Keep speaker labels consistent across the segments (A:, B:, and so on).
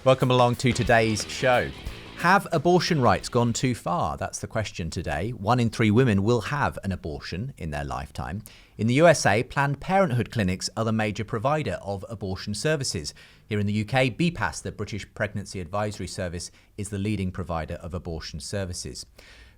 A: Welcome along to today's show. Have abortion rights gone too far? That's the question today. 1 in 3 women will have an abortion in their lifetime. In the USA, Planned Parenthood clinics are the major provider of abortion services. Here in the UK, BPAS, the British Pregnancy Advisory Service, is the leading provider of abortion services.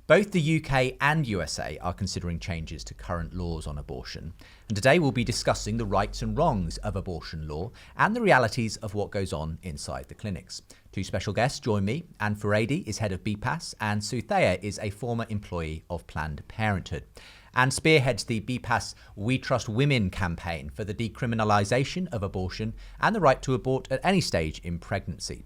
A: Both the UK and USA are considering changes to current laws on abortion. And today we'll be discussing the rights and wrongs of abortion law and the realities of what goes on inside the clinics. 2 special guests join me. Ann Furedi is head of BPAS and Sue Thayer is a former employee of Planned Parenthood. Ann spearheads the BPAS We Trust Women campaign for the decriminalisation of abortion and the right to abort at any stage in pregnancy.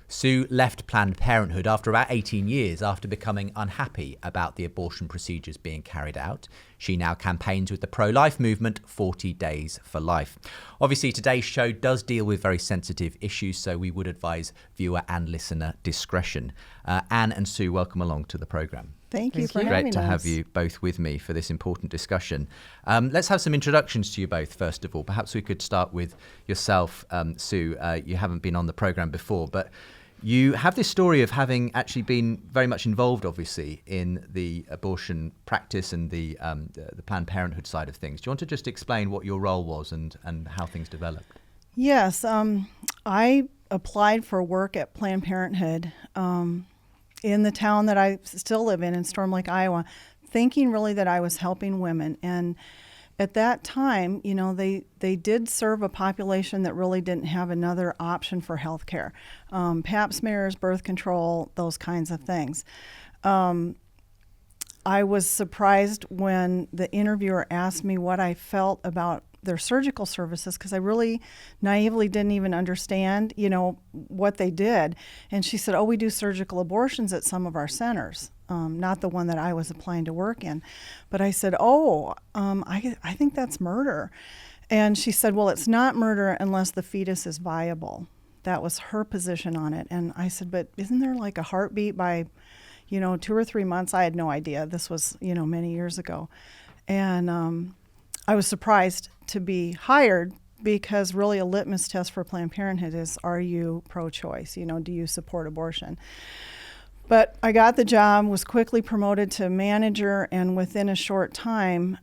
A: Sue left Planned Parenthood after about 18 years after becoming unhappy about the abortion procedures being carried out. She now campaigns with the pro-life movement 40 Days for Life. Obviously, today's show does deal with very sensitive issues, so we would advise viewer and listener discretion. Ann and Sue, welcome along to the programme.
B: Thank you for having us.
A: Great to have you both with me for this important discussion. Let's have some introductions to you both, first of all. Perhaps we could start with yourself, Sue. You haven't been on the programme before, but you have this story of having actually been very much involved, obviously, in the abortion practice and the Planned Parenthood side of things. Do you want to just explain what your role was and how things developed?
B: Yes, I applied for work at Planned Parenthood in the town that I still live in Storm Lake, Iowa, thinking really that I was helping women. And at that time, you know, they did serve a population that really didn't have another option for health care. Pap smears, birth control, those kinds of things. I was surprised when the interviewer asked me what I felt about their surgical services, because I really naively didn't even understand, you know, what they did. And she said, "Oh, we do surgical abortions at some of our centers." Not the one that I was applying to work in. But I said, I think that's murder. And she said, well, it's not murder unless the fetus is viable. That was her position on it. And I said, but isn't there like a heartbeat by, 2 or 3 months? I had no idea. This was, many years ago. And I was surprised to be hired, because really a litmus test for Planned Parenthood is, are you pro-choice? Do you support abortion? But I got the job, was quickly promoted to manager, and within a short time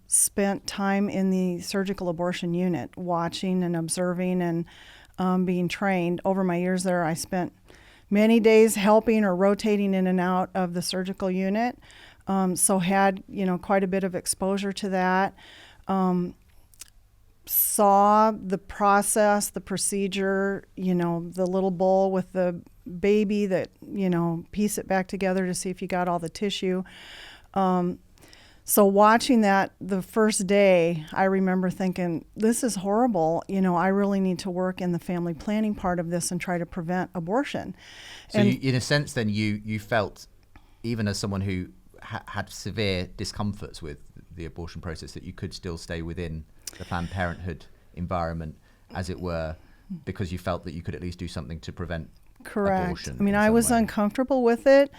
B: spent time in the surgical abortion unit, watching and observing and being trained. Over my years there, I spent many days helping or rotating in and out of the surgical unit, so had quite a bit of exposure to that. Saw the process, the procedure, the little bowl with the baby that, piece it back together to see if you got all the tissue. So watching that the first day, I remember thinking, this is horrible. I really need to work in the family planning part of this and try to prevent abortion.
A: So in a sense, then you felt, even as someone who had severe discomforts with the abortion process, that you could still stay within the Planned Parenthood environment, as it were, because you felt that you could at least do something to prevent abortion.
B: I mean, I was uncomfortable with it.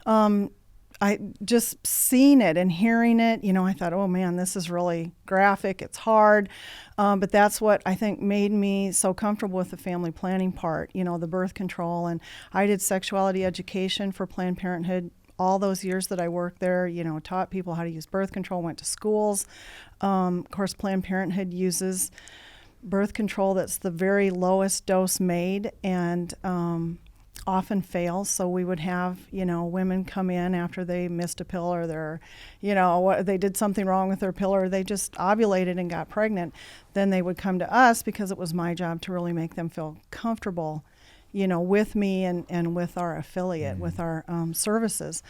B: I just seeing it and hearing it, I thought, oh man, this is really graphic. It's hard. But that's what I think made me so comfortable with the family planning part, the birth control. And I did sexuality education for Planned Parenthood all those years that I worked there, taught people how to use birth control, went to schools. Of course, Planned Parenthood uses birth control that's the very lowest dose made, and often fails. So we would have, women come in after they missed a pill, or they did something wrong with their pill, or they just ovulated and got pregnant. Then they would come to us, because it was my job to really make them feel comfortable, with me and with our affiliate, with our services.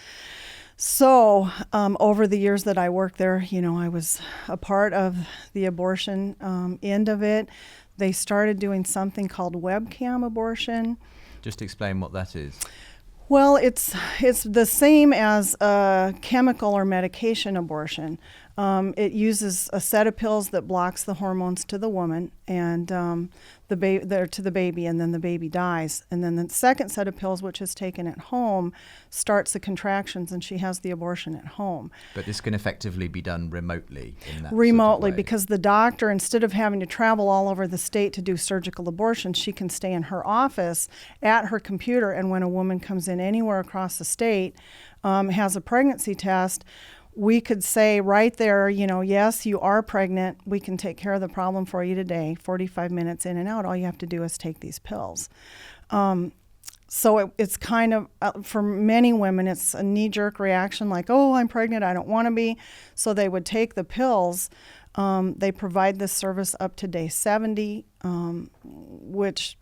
B: So over the years that I worked there, I was a part of the abortion end of it. They started doing something called webcam abortion.
A: Just explain what that is.
B: Well, it's the same as chemical or medication abortion. It uses a set of pills that blocks the hormones to the woman and to the baby, and then the baby dies. And then the second set of pills, which is taken at home, starts the contractions, and she has the abortion at home.
A: But this can effectively be done remotely in that
B: Remotely,
A: sort of way.
B: because the doctor, instead of having to travel all over the state to do surgical abortions, she can stay in her office at her computer, and when a woman comes in anywhere across the state, has a pregnancy test, we could say right there, yes, you are pregnant. We can take care of the problem for you today. 45 minutes in and out. All you have to do is take these pills. So it's kind of, for many women, it's a knee-jerk reaction like, oh, I'm pregnant, I don't want to be. So they would take the pills. They provide this service up to day 70, which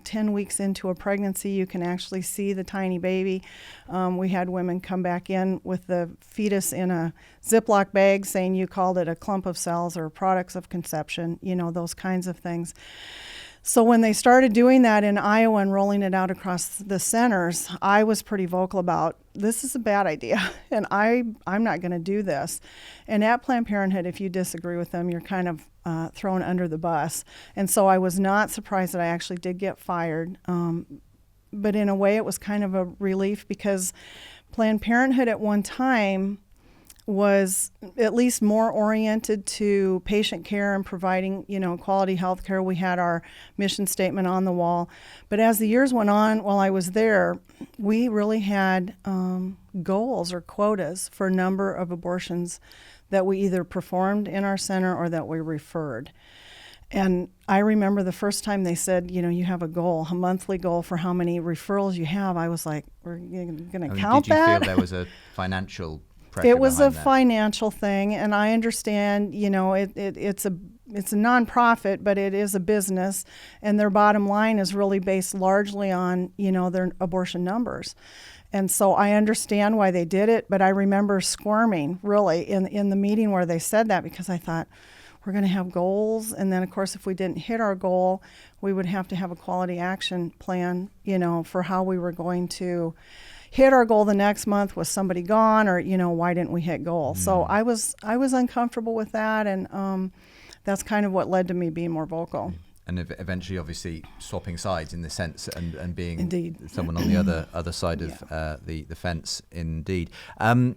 B: 10 weeks into a pregnancy, you can actually see the tiny baby. We had women come back in with the fetus in a Ziploc bag saying you called it a clump of cells or products of conception, those kinds of things. So when they started doing that in Iowa and rolling it out across the centers, I was pretty vocal about, this is a bad idea, and I'm not going to do this. And at Planned Parenthood, if you disagree with them, you're kind of thrown under the bus. And so I was not surprised that I actually did get fired. But in a way, it was kind of a relief, because Planned Parenthood at one time was at least more oriented to patient care and providing, quality health care. We had our mission statement on the wall. But as the years went on, while I was there, we really had goals or quotas for a number of abortions that we either performed in our center or that we referred. And I remember the first time they said, you have a monthly goal for how many referrals you have. I was like, we're going to count that?
A: Did you feel there was a financial pressure
B: It was a
A: behind that?
B: financial thing, and I understand, it's a nonprofit, but it is a business, and their bottom line is really based largely on, their abortion numbers. And so I understand why they did it, but I remember squirming, really, in the meeting where they said that, because I thought, we're going to have goals, and then, of course, if we didn't hit our goal, we would have to have a quality action plan, for how we were going to hit our goal the next month. Was somebody gone, or why didn't we hit goal? So I was uncomfortable with that, and that's kind of what led to me being more vocal.
A: And eventually, obviously, swapping sides in the sense and being
B: Indeed.
A: someone on the other side of the fence. Indeed, Anne.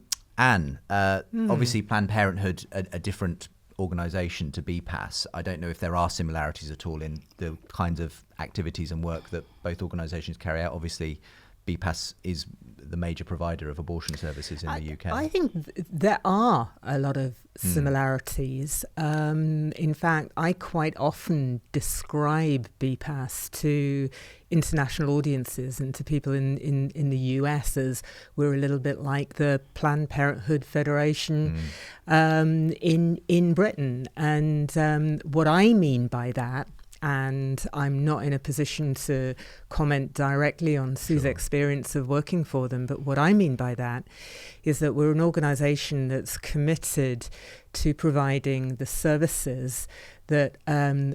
A: Obviously, Planned Parenthood, a different organisation to BPAS. I don't know if there are similarities at all in the kinds of activities and work that both organisations carry out. Obviously, BPAS is the major provider of abortion services in the UK.
C: I think there are a lot of similarities. In fact, I quite often describe BPAS to international audiences and to people in the US as we're a little bit like the Planned Parenthood Federation in Britain. And what I mean by that, and I'm not in a position to comment directly on Sue's experience of working for them, but what I mean by that is that we're an organisation that's committed to providing the services that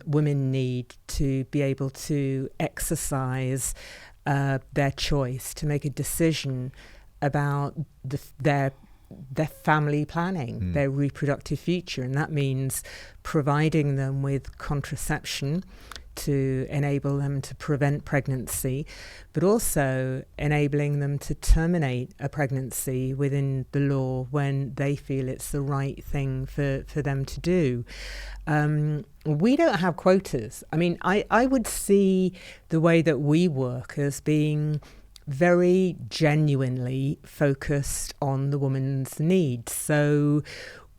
C: women need to be able to exercise their choice, to make a decision about their family planning, their reproductive future. And that means providing them with contraception to enable them to prevent pregnancy, but also enabling them to terminate a pregnancy within the law when they feel it's the right thing for them to do. We don't have quotas. I mean, I would see the way that we work as being very genuinely focused on the woman's needs. So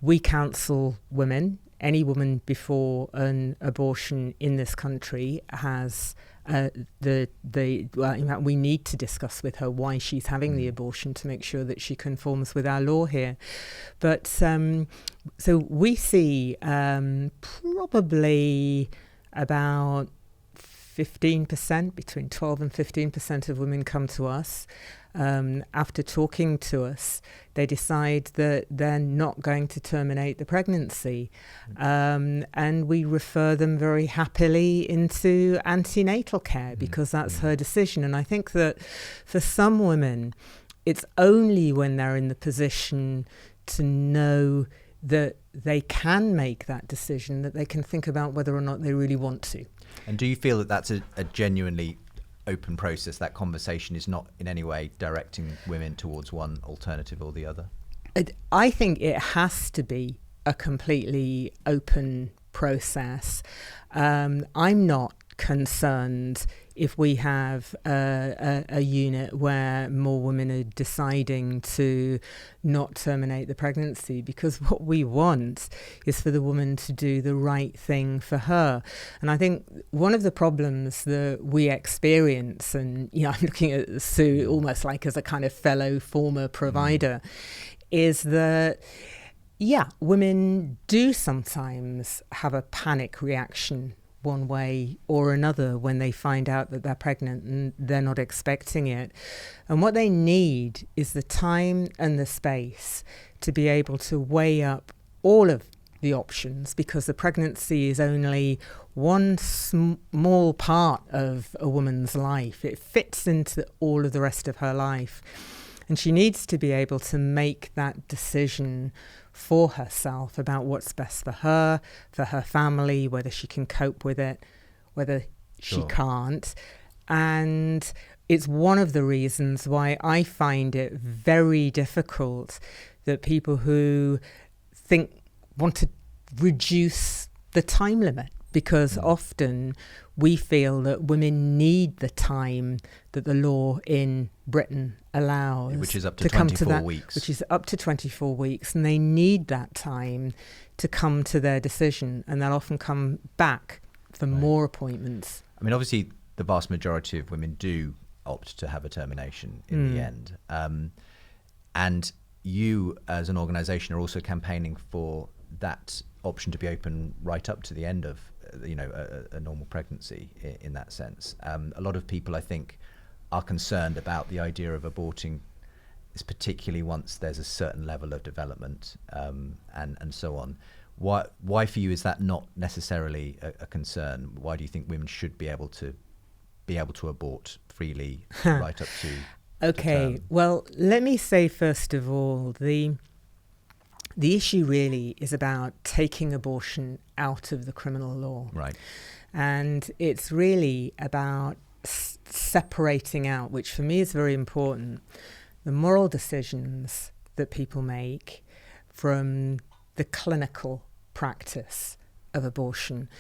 C: we counsel women. Any woman before an abortion in this country has in fact, we need to discuss with her why she's having the abortion to make sure that she conforms with our law here. But so we see probably about 15%, between 12 and 15% of women come to us. After talking to us, they decide that they're not going to terminate the pregnancy. And we refer them very happily into antenatal care because that's her decision. And I think that for some women, it's only when they're in the position to know that they can make that decision, that they can think about whether or not they really want to.
A: And do you feel that that's a genuinely open process? That conversation is not in any way directing women towards one alternative or the other?
C: I think it has to be a completely open process. I'm not concerned if we have a unit where more women are deciding to not terminate the pregnancy, because what we want is for the woman to do the right thing for her. And I think one of the problems that we experience, and I'm looking at Sue almost like as a kind of fellow former provider, is that women do sometimes have a panic reaction one way or another when they find out that they're pregnant and they're not expecting it. And what they need is the time and the space to be able to weigh up all of the options, because the pregnancy is only one small part of a woman's life. It fits into all of the rest of her life. And she needs to be able to make that decision for herself about what's best for her family, whether she can cope with it, whether she can't. And it's one of the reasons why I find it very difficult that people who want to reduce the time limit, because often we feel that women need the time that the law in Britain allows,
A: which is up to 24 weeks.
C: Which is up to 24 weeks, and they need that time to come to their decision, and they'll often come back for more appointments.
A: I mean, obviously, the vast majority of women do opt to have a termination in the end. And you, as an organisation, are also campaigning for that option to be open right up to the end of a normal pregnancy in that sense. A lot of people, I think, are concerned about the idea of aborting, particularly once there's a certain level of development and so on. Why for you is that not necessarily a concern? Why do you think women should be able to abort freely right up to
C: Okay, well, let me say first of all, the issue really is about taking abortion out of the criminal law.
A: Right.
C: And it's really about separating out, which for me is very important, the moral decisions that people make from the clinical practice of abortion.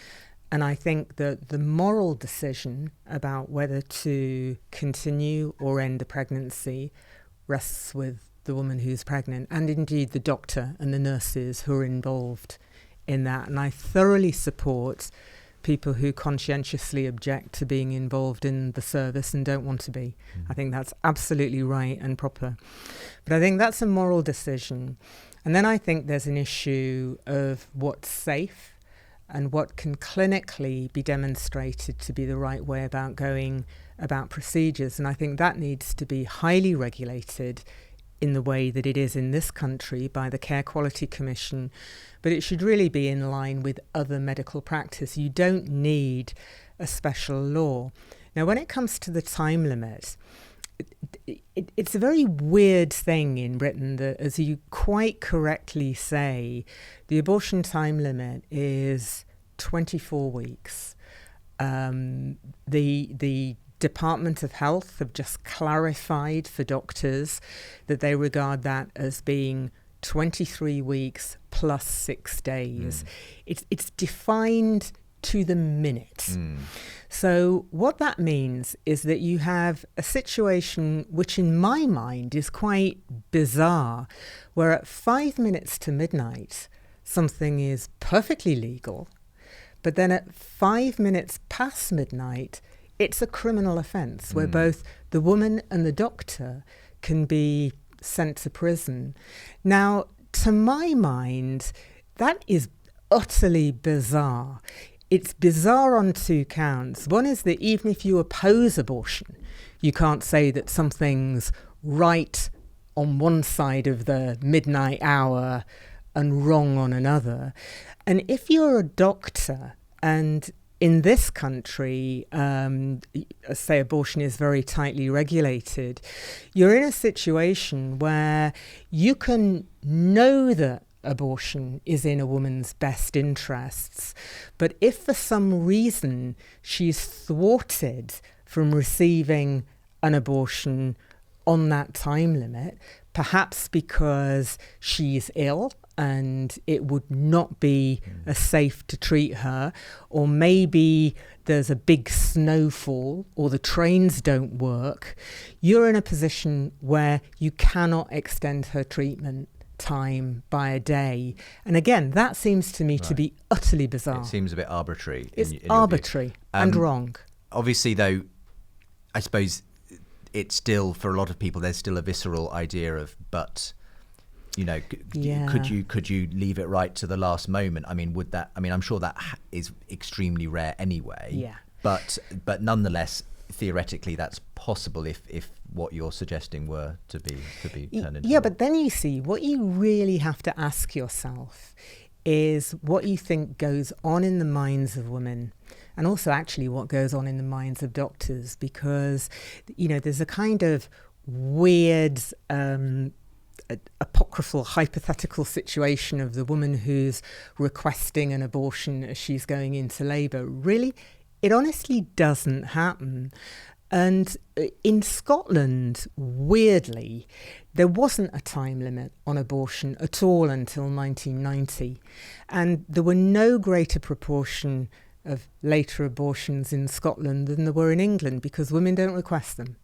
C: And I think that the moral decision about whether to continue or end a pregnancy rests with the woman who's pregnant, and indeed the doctor and the nurses who are involved in that. And I thoroughly support people who conscientiously object to being involved in the service and don't want to be. I think that's absolutely right and proper. But I think that's a moral decision. And then I think there's an issue of what's safe and what can clinically be demonstrated to be the right way about going about procedures. And I think that needs to be highly regulated in the way that it is in this country by the Care Quality Commission, but it should really be in line with other medical practice. You don't need a special law. Now, when it comes to the time limit, it's a very weird thing in Britain that, as you quite correctly say, the abortion time limit is 24 weeks. The Department of Health have just clarified for doctors that they regard that as being 23 weeks plus 6 days. It's defined to the minute. So what that means is that you have a situation which in my mind is quite bizarre, where at 5 minutes to midnight something is perfectly legal, but then at 5 minutes past midnight it's a criminal offence where both the woman and the doctor can be sent to prison. Now, to my mind, that is utterly bizarre. It's bizarre on two counts. One is that even if you oppose abortion, you can't say that something's right on one side of the midnight hour and wrong on another. And if you're a doctor and in this country, say abortion is very tightly regulated, you're in a situation where you can know that abortion is in a woman's best interests, but if for some reason she's thwarted from receiving an abortion on that time limit, perhaps because she's ill and it would not be safe to treat her, or maybe there's a big snowfall or the trains don't work, you're in a position where you cannot extend her treatment time by a day. And again, that seems to me to be utterly bizarre.
A: It seems a bit arbitrary.
C: It's arbitrary and wrong.
A: Obviously, though, I suppose it's still, for a lot of people, there's still a visceral idea of, but, you know, could you leave it right to the last moment? I mean, would that? I mean, I'm sure that is extremely rare anyway.
C: Yeah.
A: But nonetheless, theoretically, that's possible if what you're suggesting were to be turned into.
C: Yeah, but then you see, what you really have to ask yourself is what you think goes on in the minds of women, and also actually what goes on in the minds of doctors, because, you know, there's a kind of weird apocryphal hypothetical situation of the woman who's requesting an abortion as she's going into labour. Really, it honestly doesn't happen. And in Scotland, weirdly, there wasn't a time limit on abortion at all until 1990. And there were no greater proportion of later abortions in Scotland than there were in England, because women don't request them.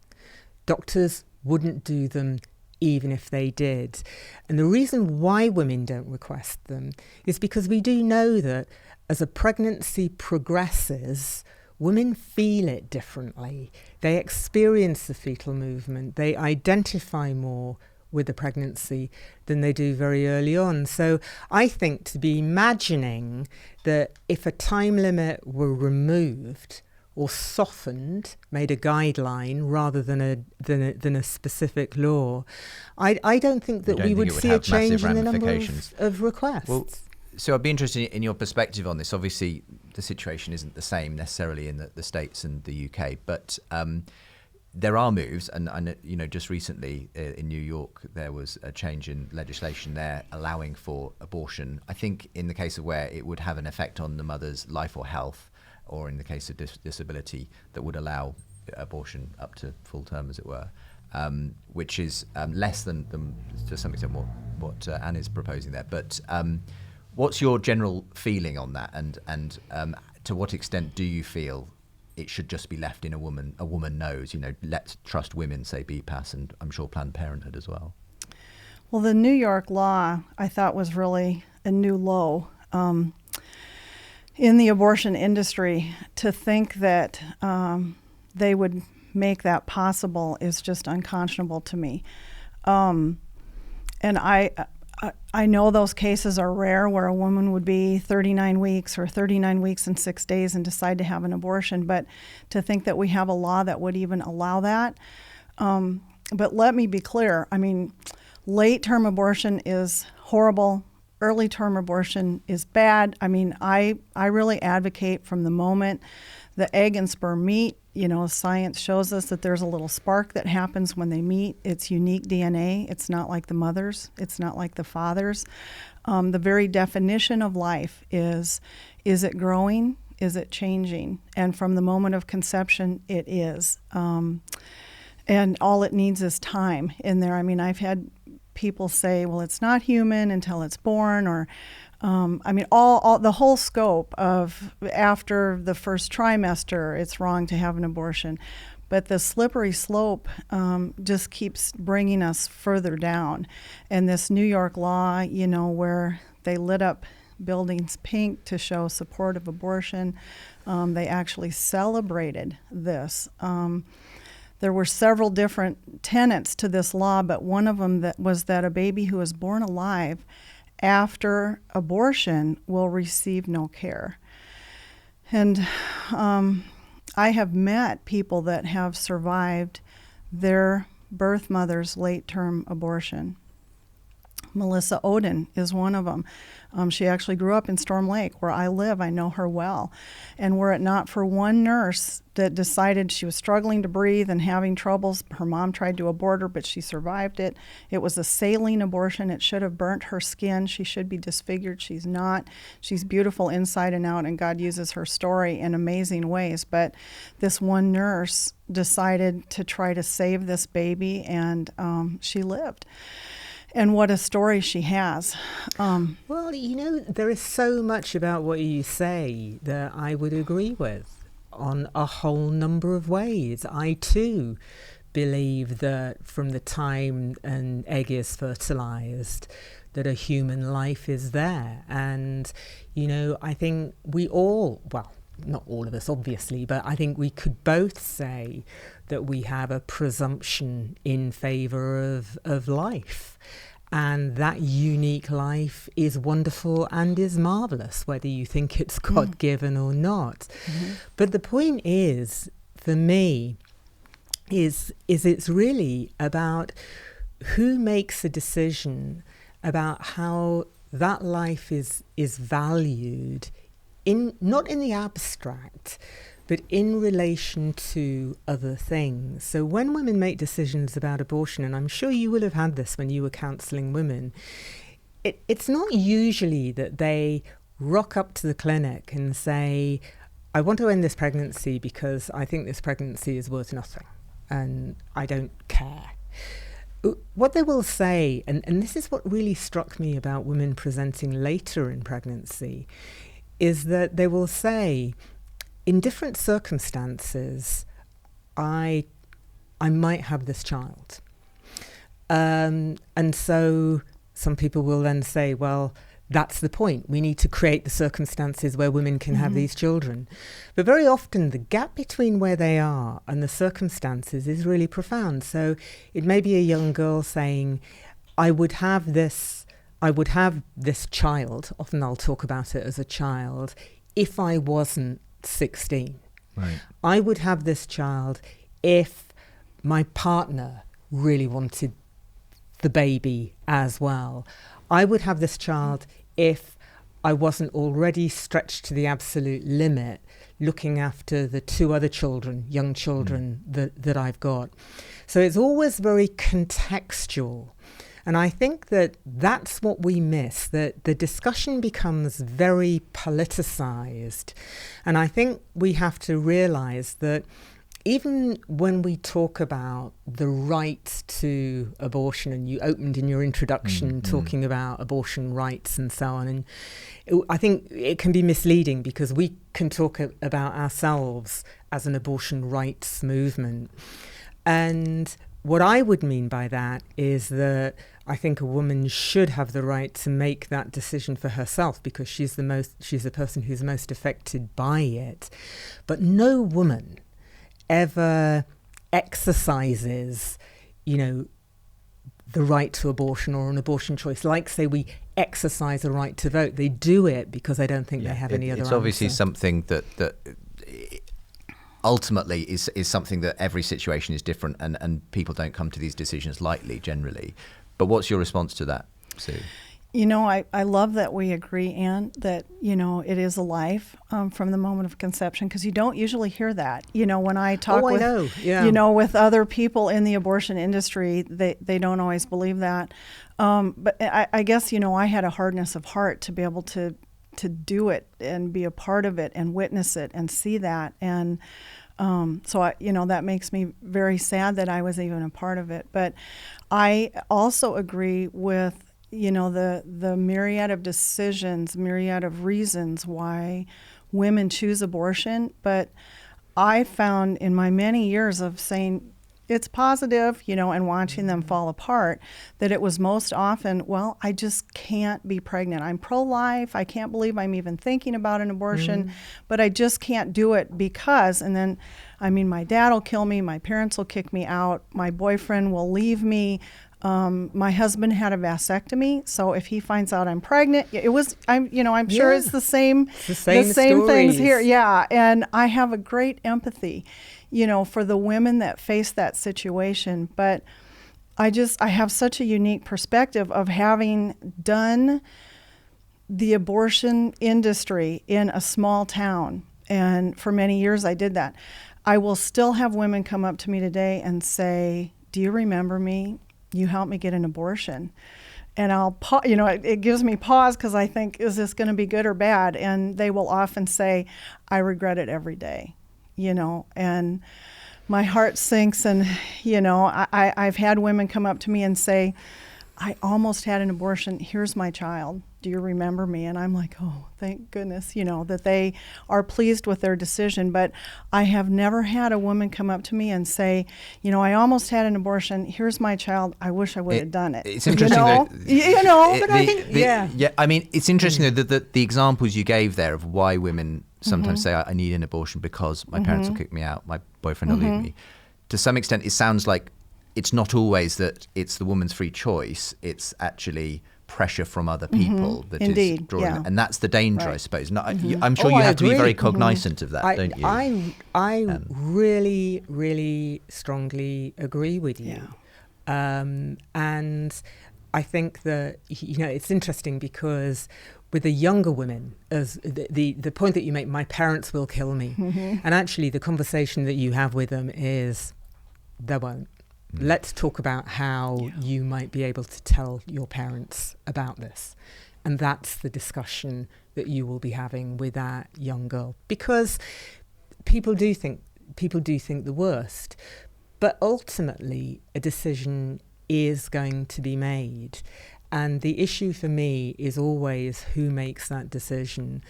C: Doctors wouldn't do them even if they did. And the reason why women don't request them is because we do know that as a pregnancy progresses, women feel it differently. They experience the fetal movement. They identify more with the pregnancy than they do very early on. So I think to be imagining that if a time limit were removed or softened, made a guideline rather than a specific law, I don't think that we would see a change in the number of requests.
A: Well, so I'd be interested in your perspective on this. Obviously, the situation isn't the same necessarily in the States and the UK, but there are moves, and you know, just recently in New York there was a change in legislation there allowing for abortion. I think in the case of where it would have an effect on the mother's life or health, or in the case of disability, that would allow abortion up to full term, as it were, which is less than to some extent what Anne is proposing there. But what's your general feeling on that, and to what extent do you feel it should just be left in a woman knows, you know, let's trust women, say BPAS, and I'm sure Planned Parenthood as well?
B: Well, the New York law, I thought, was really a new low in the abortion industry. To think that they would make that possible is just unconscionable to me. And I know those cases are rare where a woman would be 39 weeks or 39 weeks and 6 days and decide to have an abortion, but to think that we have a law that would even allow that. But let me be clear. I mean, late-term abortion is horrible. Early-term abortion is bad. I mean, I really advocate from the moment the egg and sperm meet. You know, science shows us that there's a little spark that happens when they meet. It's unique DNA. It's not like the mother's. It's not like the father's. The very definition of life is it growing? Is it changing? And from the moment of conception, it is. And all it needs is time in there. I mean, I've had people say, well, it's not human until it's born, or I mean, all the whole scope of after the first trimester, it's wrong to have an abortion. But the slippery slope just keeps bringing us further down. And this New York law, you know, where they lit up buildings pink to show support of abortion, they actually celebrated this. There were several different tenets to this law, but one of them was that a baby who is born alive after abortion will receive no care. And I have met people that have survived their birth mother's late-term abortion. Melissa Oden is one of them. She actually grew up in Storm Lake, where I live. I know her well. And were it not for one nurse that decided she was struggling to breathe and having troubles, her mom tried to abort her, but she survived it. It was a saline abortion. It should have burnt her skin. She should be disfigured. She's not. She's beautiful inside and out, and God uses her story in amazing ways. But this one nurse decided to try to save this baby, and she lived. And what a story she has.
C: Well, there is so much about what you say that I would agree with on a whole number of ways. I too believe that from the time an egg is fertilized, that a human life is there. And, I think we all, well, not all of us obviously, but I think we could both say that we have a presumption in favor of life. And that unique life is wonderful and is marvelous, whether you think it's God-given or not. Mm-hmm. But the point is, for me, is it's really about who makes a decision about how that life is valued, not in the abstract, but in relation to other things. So when women make decisions about abortion, and I'm sure you will have had this when you were counselling women, it's not usually that they rock up to the clinic and say, I want to end this pregnancy because I think this pregnancy is worth nothing and I don't care. What they will say, and this is what really struck me about women presenting later in pregnancy, is that they will say, in different circumstances, I might have this child. And so some people will then say, well, that's the point. We need to create the circumstances where women can have these children. But very often the gap between where they are and the circumstances is really profound. So it may be a young girl saying, I would have this child, often I'll talk about it as a child, if I wasn't 16. Right. I would have this child if my partner really wanted the baby as well. I would have this child if I wasn't already stretched to the absolute limit looking after the two other children, young children that I've got. So it's always very contextual. And I think that that's what we miss, that the discussion becomes very politicized. And I think we have to realize that even when we talk about the right to abortion, and you opened in your introduction talking about abortion rights and so on, and I think it can be misleading because we can talk about ourselves as an abortion rights movement. And what I would mean by that is that I think a woman should have the right to make that decision for herself because she's the person who's most affected by it. But no woman ever exercises, the right to abortion or an abortion choice. Like, say, we exercise a right to vote. They do it because they don't think they have any other
A: It's
C: answer.
A: obviously something that ultimately is something that every situation is different and people don't come to these decisions lightly generally. But what's your response to that, Sue?
B: I love that we agree, Ann, that, it is a life from the moment of conception, because you don't usually hear that. When I talk with other people in the abortion industry, they don't always believe that. But I guess, I had a hardness of heart to be able to do it and be a part of it and witness it and see that. And so, that makes me very sad that I was even a part of it. But I also agree with, the myriad of decisions, myriad of reasons why women choose abortion. But I found in my many years of saying it's positive, and watching them fall apart, that it was most often, well, I just can't be pregnant. I'm pro-life. I can't believe I'm even thinking about an abortion, but I just can't do it because, and then, my dad will kill me. My parents will kick me out. My boyfriend will leave me. My husband had a vasectomy, so if he finds out I'm pregnant, I'm sure it's the same things here. Yeah, and I have a great empathy, for the women that face that situation. But I have such a unique perspective of having done the abortion industry in a small town. And for many years I did that. I will still have women come up to me today and say, do you remember me? You helped me get an abortion. And it gives me pause because I think, is this going to be good or bad? And they will often say, I regret it every day, and my heart sinks. And, I've had women come up to me and say, I almost had an abortion. Here's my child. Do you remember me? And I'm like, oh, thank goodness, that they are pleased with their decision. But I have never had a woman come up to me and say, I almost had an abortion. Here's my child. I wish I would have done it.
A: It's interesting, I mean, it's interesting though that the examples you gave there of why women sometimes say, I need an abortion because my parents will kick me out, my boyfriend will leave me. To some extent, it sounds like it's not always that it's the woman's free choice. It's actually pressure from other people that is drawing, and that's the danger, I suppose. I'm sure you have to be very cognizant of that, don't you?
C: I really, really strongly agree with you, and I think that it's interesting because with the younger women, as the point that you make, my parents will kill me, and actually the conversation that you have with them is, they won't. Let's talk about how you might be able to tell your parents about this. And that's the discussion that you will be having with that young girl. Because people do think the worst. But ultimately, a decision is going to be made. And the issue for me is always who makes that decision.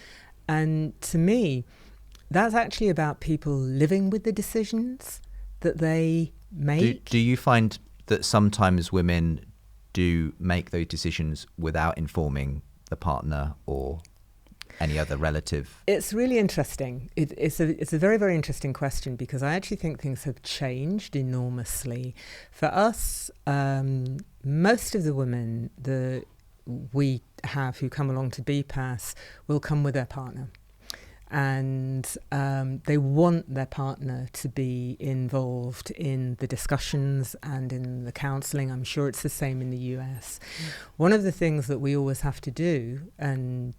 C: And to me, that's actually about people living with the decisions that they make.
A: Do you find that sometimes women do make those decisions without informing the partner or any other relative?
C: It's really interesting. It's a very, very interesting question because I actually think things have changed enormously. For us, most of the women that we have who come along to BPAS will come with their partner. And they want their partner to be involved in the discussions and in the counselling. I'm sure it's the same in the US. One of the things that we always have to do, and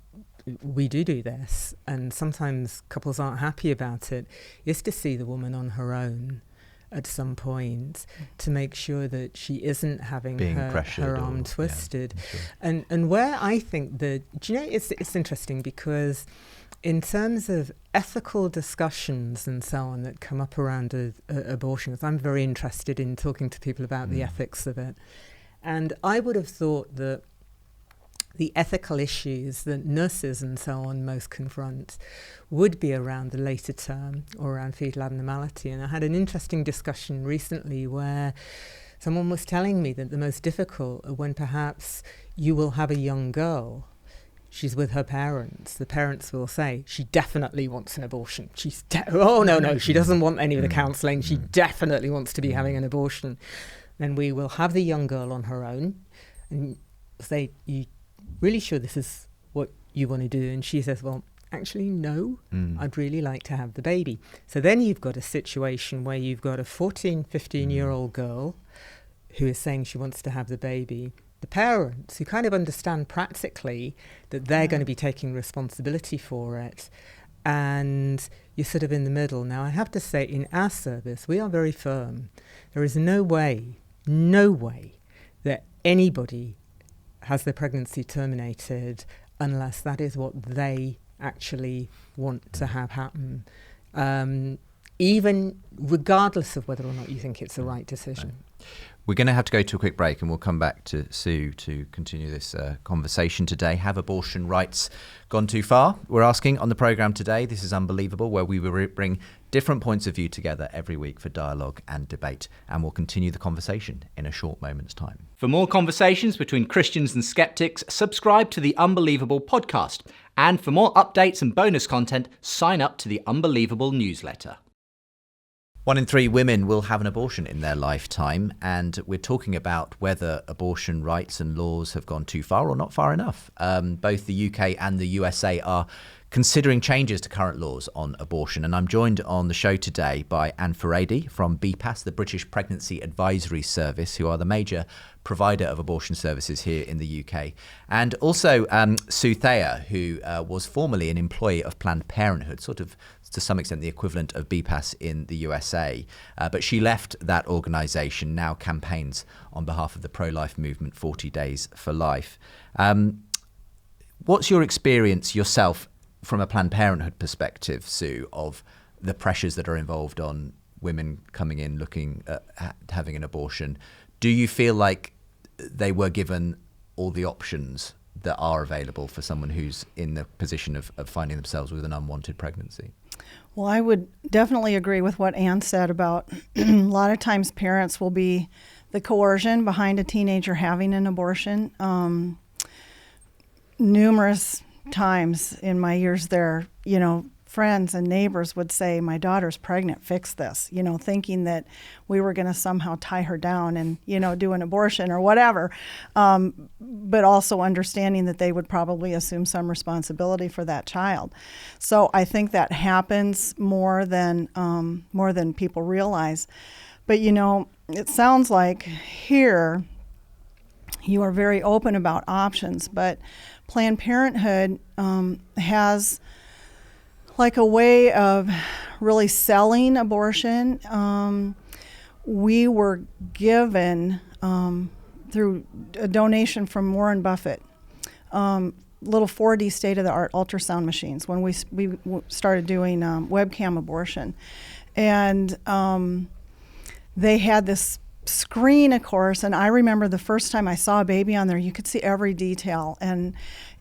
C: we do this, and sometimes couples aren't happy about it, is to see the woman on her own at some point to make sure that she isn't having her arm twisted. And where I think that, it's interesting because in terms of ethical discussions and so on that come up around abortion, I'm very interested in talking to people about the ethics of it. And I would have thought that the ethical issues that nurses and so on most confront would be around the later term or around fetal abnormality. And I had an interesting discussion recently where someone was telling me that the most difficult are when perhaps you will have a young girl. She's with her parents. The parents will say, she definitely wants an abortion. She doesn't want any of the counselling. She definitely wants to be having an abortion. Then we will have the young girl on her own and say, you really sure this is what you want to do? And she says, well, actually, no, I'd really like to have the baby. So then you've got a situation where you've got a 14, 15-year-old girl who is saying she wants to have the baby. The parents who kind of understand practically that they're going to be taking responsibility for it, and you're sort of in the middle. Now, I have to say, in our service, we are very firm. There is no way that anybody has their pregnancy terminated unless that is what they actually want to have happen, even regardless of whether or not you think it's the right decision.
A: We're going to have to go to a quick break and we'll come back to Sue to continue this conversation today. Have abortion rights gone too far? We're asking on the programme today. This is Unbelievable, where we will bring different points of view together every week for dialogue and debate. And we'll continue the conversation in a short moment's time.
D: For more conversations between Christians and skeptics, subscribe to the Unbelievable podcast. And for more updates and bonus content, sign up to the Unbelievable newsletter.
A: 1 in 3 women will have an abortion in their lifetime, and we're talking about whether abortion rights and laws have gone too far or not far enough. Both the UK and the USA are considering changes to current laws on abortion. And I'm joined on the show today by Ann Furedi from BPAS, the British Pregnancy Advisory Service, who are the major provider of abortion services here in the UK. And also Sue Thayer, who was formerly an employee of Planned Parenthood, sort of to some extent the equivalent of BPAS in the USA. But she left that organisation, now campaigns on behalf of the pro-life movement, 40 Days for Life. What's your experience yourself from a Planned Parenthood perspective, Sue, of the pressures that are involved on women coming in looking at having an abortion? Do you feel like they were given all the options that are available for someone who's in the position of finding themselves with an unwanted pregnancy?
B: Well, I would definitely agree with what Ann said about a lot of times parents will be the coercion behind a teenager having an abortion. Numerous times in my years there, friends and neighbors would say, my daughter's pregnant, fix this, thinking that we were going to somehow tie her down and, do an abortion or whatever. But also understanding that they would probably assume some responsibility for that child. So I think that happens more than people realize. But, it sounds like here you are very open about options, but Planned Parenthood has like a way of really selling abortion. We were given through a donation from Warren Buffett, little 4D state-of-the-art ultrasound machines when we started doing webcam abortion. And they had this screen, of course, and I remember the first time I saw a baby on there, you could see every detail, and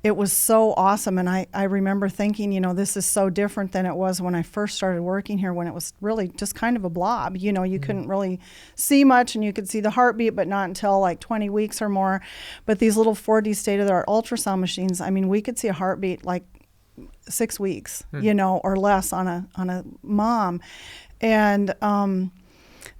B: it was so awesome. And I remember thinking, this is so different than it was when I first started working here, when it was really just kind of a blob. You couldn't really see much, and you could see the heartbeat, but not until like 20 weeks or more. But these little 4D state-of-the-art ultrasound machines, we could see a heartbeat like 6 weeks, or less on a mom. And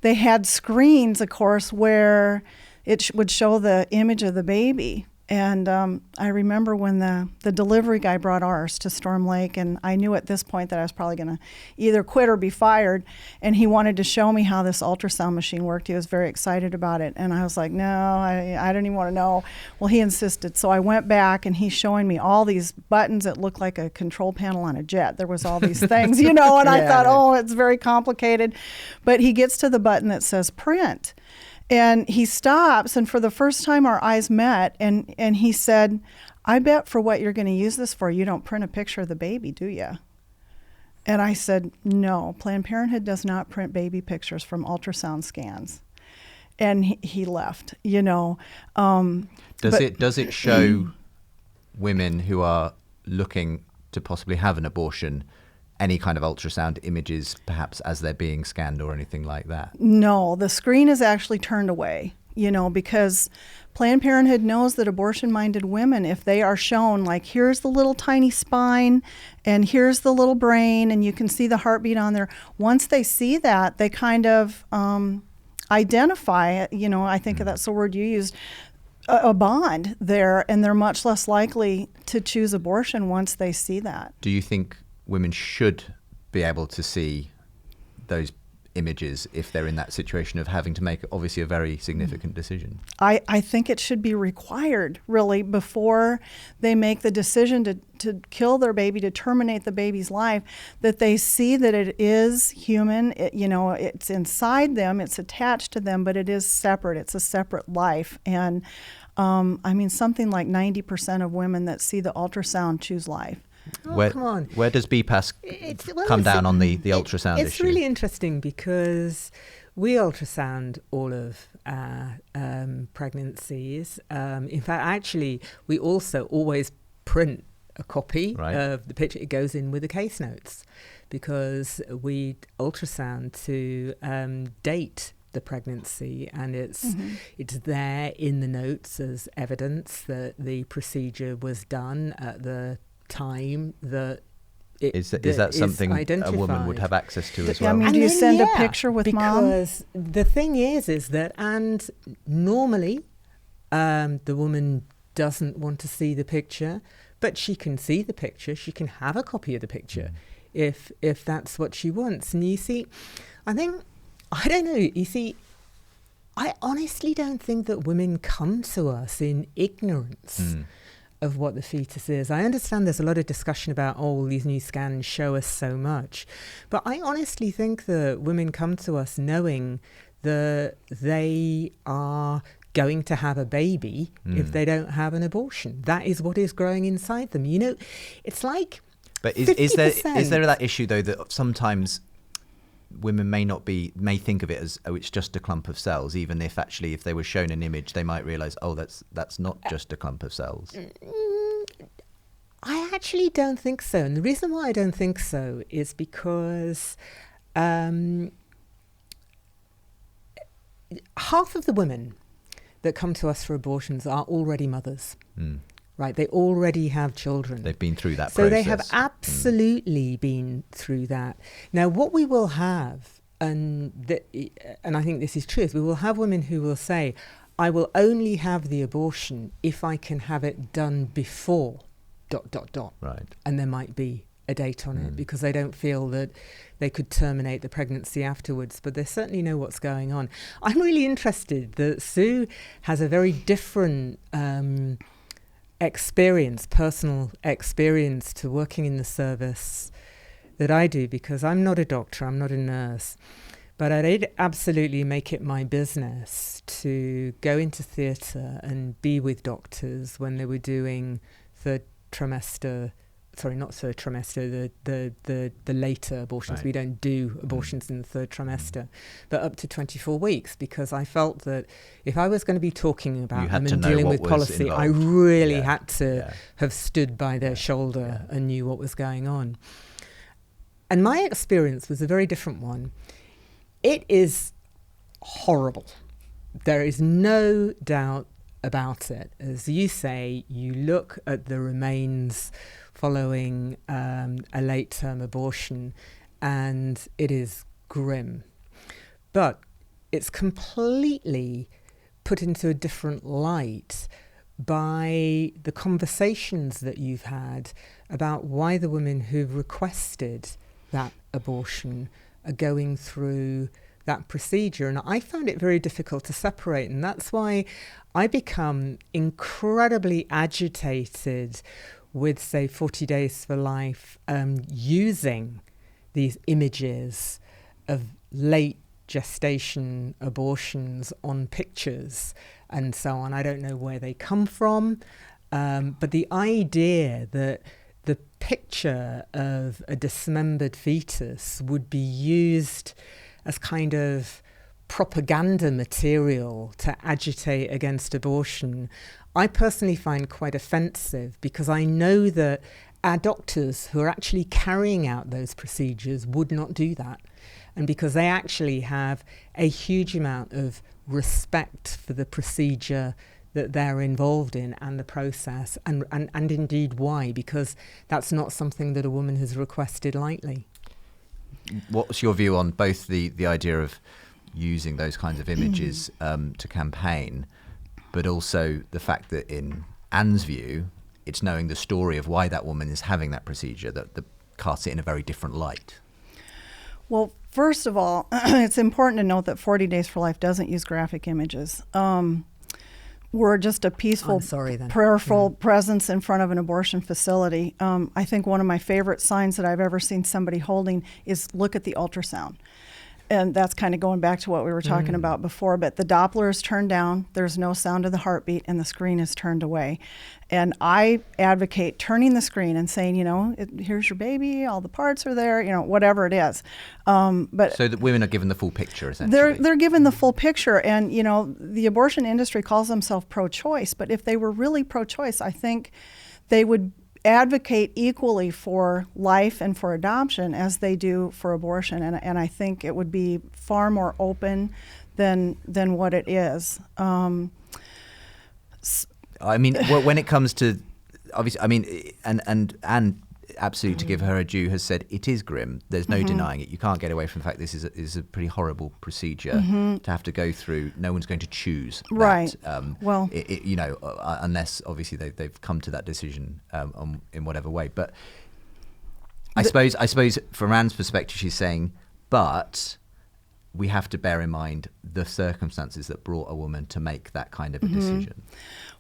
B: they had screens, of course, where it would show the image of the baby. And I remember when the delivery guy brought ours to Storm Lake, and I knew at this point that I was probably going to either quit or be fired, and he wanted to show me how this ultrasound machine worked. He was very excited about it, and I was like, no, I don't even want to know. Well, he insisted, so I went back, and he's showing me all these buttons that look like a control panel on a jet. There was all these things, and I thought, oh, it's very complicated. But he gets to the button that says print. And he stops, and for the first time our eyes met, and he said, I bet for what you're going to use this for, you don't print a picture of the baby, do you? And I said, no, Planned Parenthood does not print baby pictures from ultrasound scans. And he left,
A: Does it show women who are looking to possibly have an abortion any kind of ultrasound images, perhaps as they're being scanned or anything like that?
B: No, the screen is actually turned away, because Planned Parenthood knows that abortion-minded women, if they are shown, like, here's the little tiny spine and here's the little brain and you can see the heartbeat on there, once they see that, they kind of identify it, I think that's the word you used, a bond there, and they're much less likely to choose abortion once they see that.
A: Do you think women should be able to see those images if they're in that situation of having to make obviously a very significant decision?
B: I think it should be required, really, before they make the decision to kill their baby, to terminate the baby's life, that they see that it is human, it's inside them, it's attached to them, but it is separate. It's a separate life. And something like 90% of women that see the ultrasound choose life.
A: Oh,
C: come on.
A: Where does BPAS come down on the ultrasound issue?
C: It's really interesting because we ultrasound all of our pregnancies. In fact, actually, we also always print a copy of the picture. It goes in with the case notes because we ultrasound to date the pregnancy, and it's there in the notes as evidence that the procedure was done at the time that
A: is that something a woman would have access to as well?
B: Do you send a picture with mom?
C: Because the thing is that, and normally the woman doesn't want to see the picture, But she can see the picture. She can have a copy of the picture if that's what she wants. And you see, I don't know, you see, I honestly don't think that women come to us in ignorance of what the fetus is. I understand there's a lot of discussion about, these new scans show us so much. But I honestly think that women come to us knowing that they are going to have a baby if they don't have an abortion. That is what is growing inside them. You know, it's like...
A: But is there that issue, though, that sometimes women may think of it as, it's just a clump of cells, even if actually if they were shown an image, they might realise, that's not just a clump of cells?
C: I actually don't think so. And the reason why I don't think so is because half of the women that come to us for abortions are already mothers. Right, they already have children.
A: They've been through that process.
C: So they have absolutely been through that. Now, what we will have, and I think this is true, is we will have women who will say, I will only have the abortion if I can have it done before ...
A: Right.
C: And there might be a date on it because they don't feel that they could terminate the pregnancy afterwards, but they certainly know what's going on. I'm really interested that Sue has a very different... personal experience to working in the service that I do, because I'm not a doctor, I'm not a nurse, but I did absolutely make it my business to go into theatre and be with doctors when they were doing the later abortions.
A: Right.
C: We don't do abortions in the third trimester, but up to 24 weeks, because I felt that if I was going to be talking about them and dealing with policy,
A: involved.
C: I really had to have stood by their shoulder and knew what was going on. And my experience was a very different one. It is horrible. There is no doubt about it. As you say, you look at the remains following a late-term abortion, and it is grim. But it's completely put into a different light by the conversations that you've had about why the women who've requested that abortion are going through that procedure. And I found it very difficult to separate, and that's why I become incredibly agitated with, say, 40 Days for Life, using these images of late gestation abortions on pictures and so on. I don't know where they come from, but the idea that the picture of a dismembered fetus would be used as kind of propaganda material to agitate against abortion, I personally find quite offensive, because I know that our doctors who are actually carrying out those procedures would not do that. And because they actually have a huge amount of respect for the procedure that they're involved in and the process, and indeed why, because that's not something that a woman has requested lightly.
A: What's your view on both the idea of using those kinds of images to campaign, but also the fact that in Ann's view, it's knowing the story of why that woman is having that procedure that casts it in a very different light?
B: Well, first of all, it's important to note that 40 Days for Life doesn't use graphic images. We're just a peaceful, prayerful presence in front of an abortion facility. I think one of my favorite signs that I've ever seen somebody holding is look at the ultrasound. And that's kind of going back to what we were talking about before, but the Doppler is turned down, there's no sound of the heartbeat, and the screen is turned away. And I advocate turning the screen and saying, here's your baby, all the parts are there, whatever it is. But
A: so that women are given the full picture, essentially.
B: They're given the full picture, and the abortion industry calls themselves pro-choice, but if they were really pro-choice, I think they would advocate equally for life and for adoption as they do for abortion, and I think it would be far more open than what it is. I
A: mean, when it comes to, obviously, I mean, and absolutely to give her a due, has said it is grim. There's no denying it. You can't get away from the fact this is a pretty horrible procedure to have to go through. No one's going to choose that.
B: Right.
A: Unless obviously they've come to that decision in whatever way. But I suppose from Ann's perspective, she's saying, but we have to bear in mind the circumstances that brought a woman to make that kind of a decision.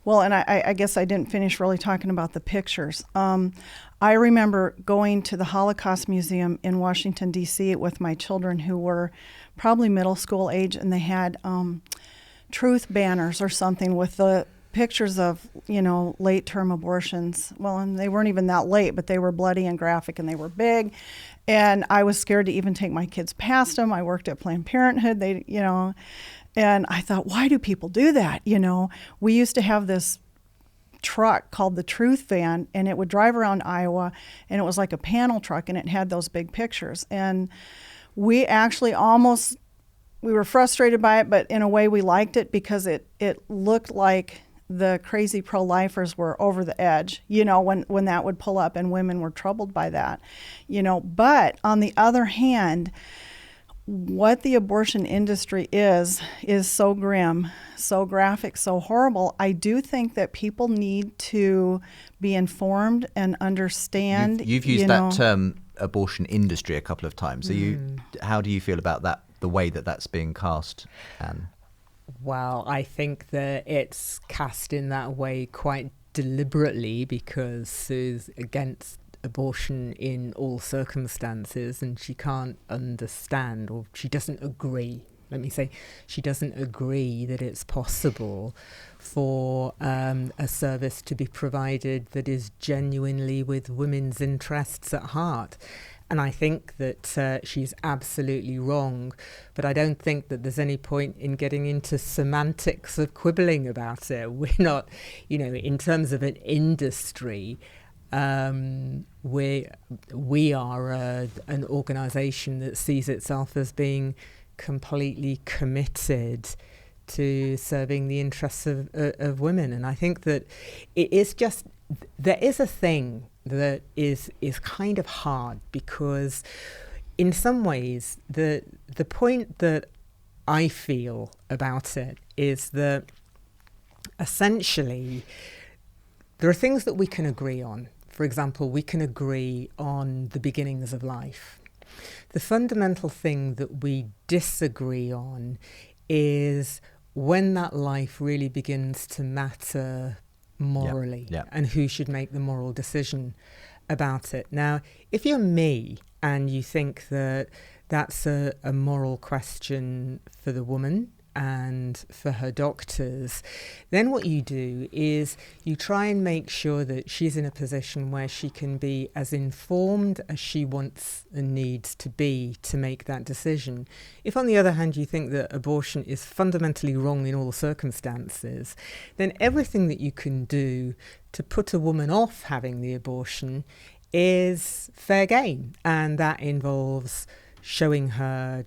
B: Well, and I guess I didn't finish really talking about the pictures. I remember going to the Holocaust Museum in Washington, D.C. with my children who were probably middle school age, and they had truth banners or something with the pictures of, late-term abortions. Well, and they weren't even that late, but they were bloody and graphic, and they were big. And I was scared to even take my kids past them. I worked at Planned Parenthood. And I thought, why do people do that? We used to have this truck called the Truth Van, and it would drive around Iowa, and it was like a panel truck, and it had those big pictures. And we actually we were frustrated by it, but in a way we liked it because it looked like the crazy pro-lifers were over the edge, when that would pull up, and women were troubled by that, But on the other hand, what the abortion industry is so grim, so graphic, so horrible. I do think that people need to be informed and understand.
A: You've used that term, abortion industry, a couple of times. How do you feel about that, the way that that's being cast, Anne?
C: Well, I think that it's cast in that way quite deliberately because Sue's against abortion in all circumstances, and she can't understand, or she doesn't agree. Let me say, she doesn't agree that it's possible for a service to be provided that is genuinely with women's interests at heart. And I think that she's absolutely wrong, but I don't think that there's any point in getting into semantics of quibbling about it. We're not, in terms of an industry, we are an organisation that sees itself as being completely committed to serving the interests of women. And I think that it is just, there is a thing that is kind of hard, because in some ways the point that I feel about it is that essentially there are things that we can agree on. For example, we can agree on the beginnings of life. The fundamental thing that we disagree on is when that life really begins to matter morally, and who should make the moral decision about it. Now, if you're me and you think that that's a moral question for the woman and for her doctors, then what you do is you try and make sure that she's in a position where she can be as informed as she wants and needs to be to make that decision. If, on the other hand, you think that abortion is fundamentally wrong in all circumstances, then everything that you can do to put a woman off having the abortion is fair game. And that involves showing her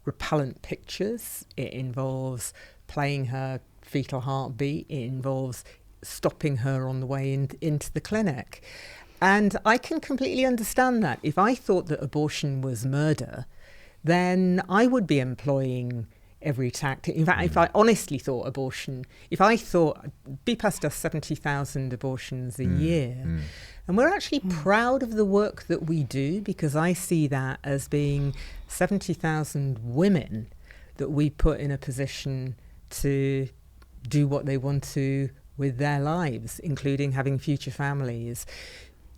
C: repellent pictures, it involves playing her fetal heartbeat, it involves stopping her on the way into the clinic. And I can completely understand that. If I thought that abortion was murder, then I would be employing every tactic. In fact, if I honestly thought if I thought BPAS does 70,000 abortions a year, and we're actually proud of the work that we do, because I see that as being 70,000 women that we put in a position to do what they want to with their lives, including having future families.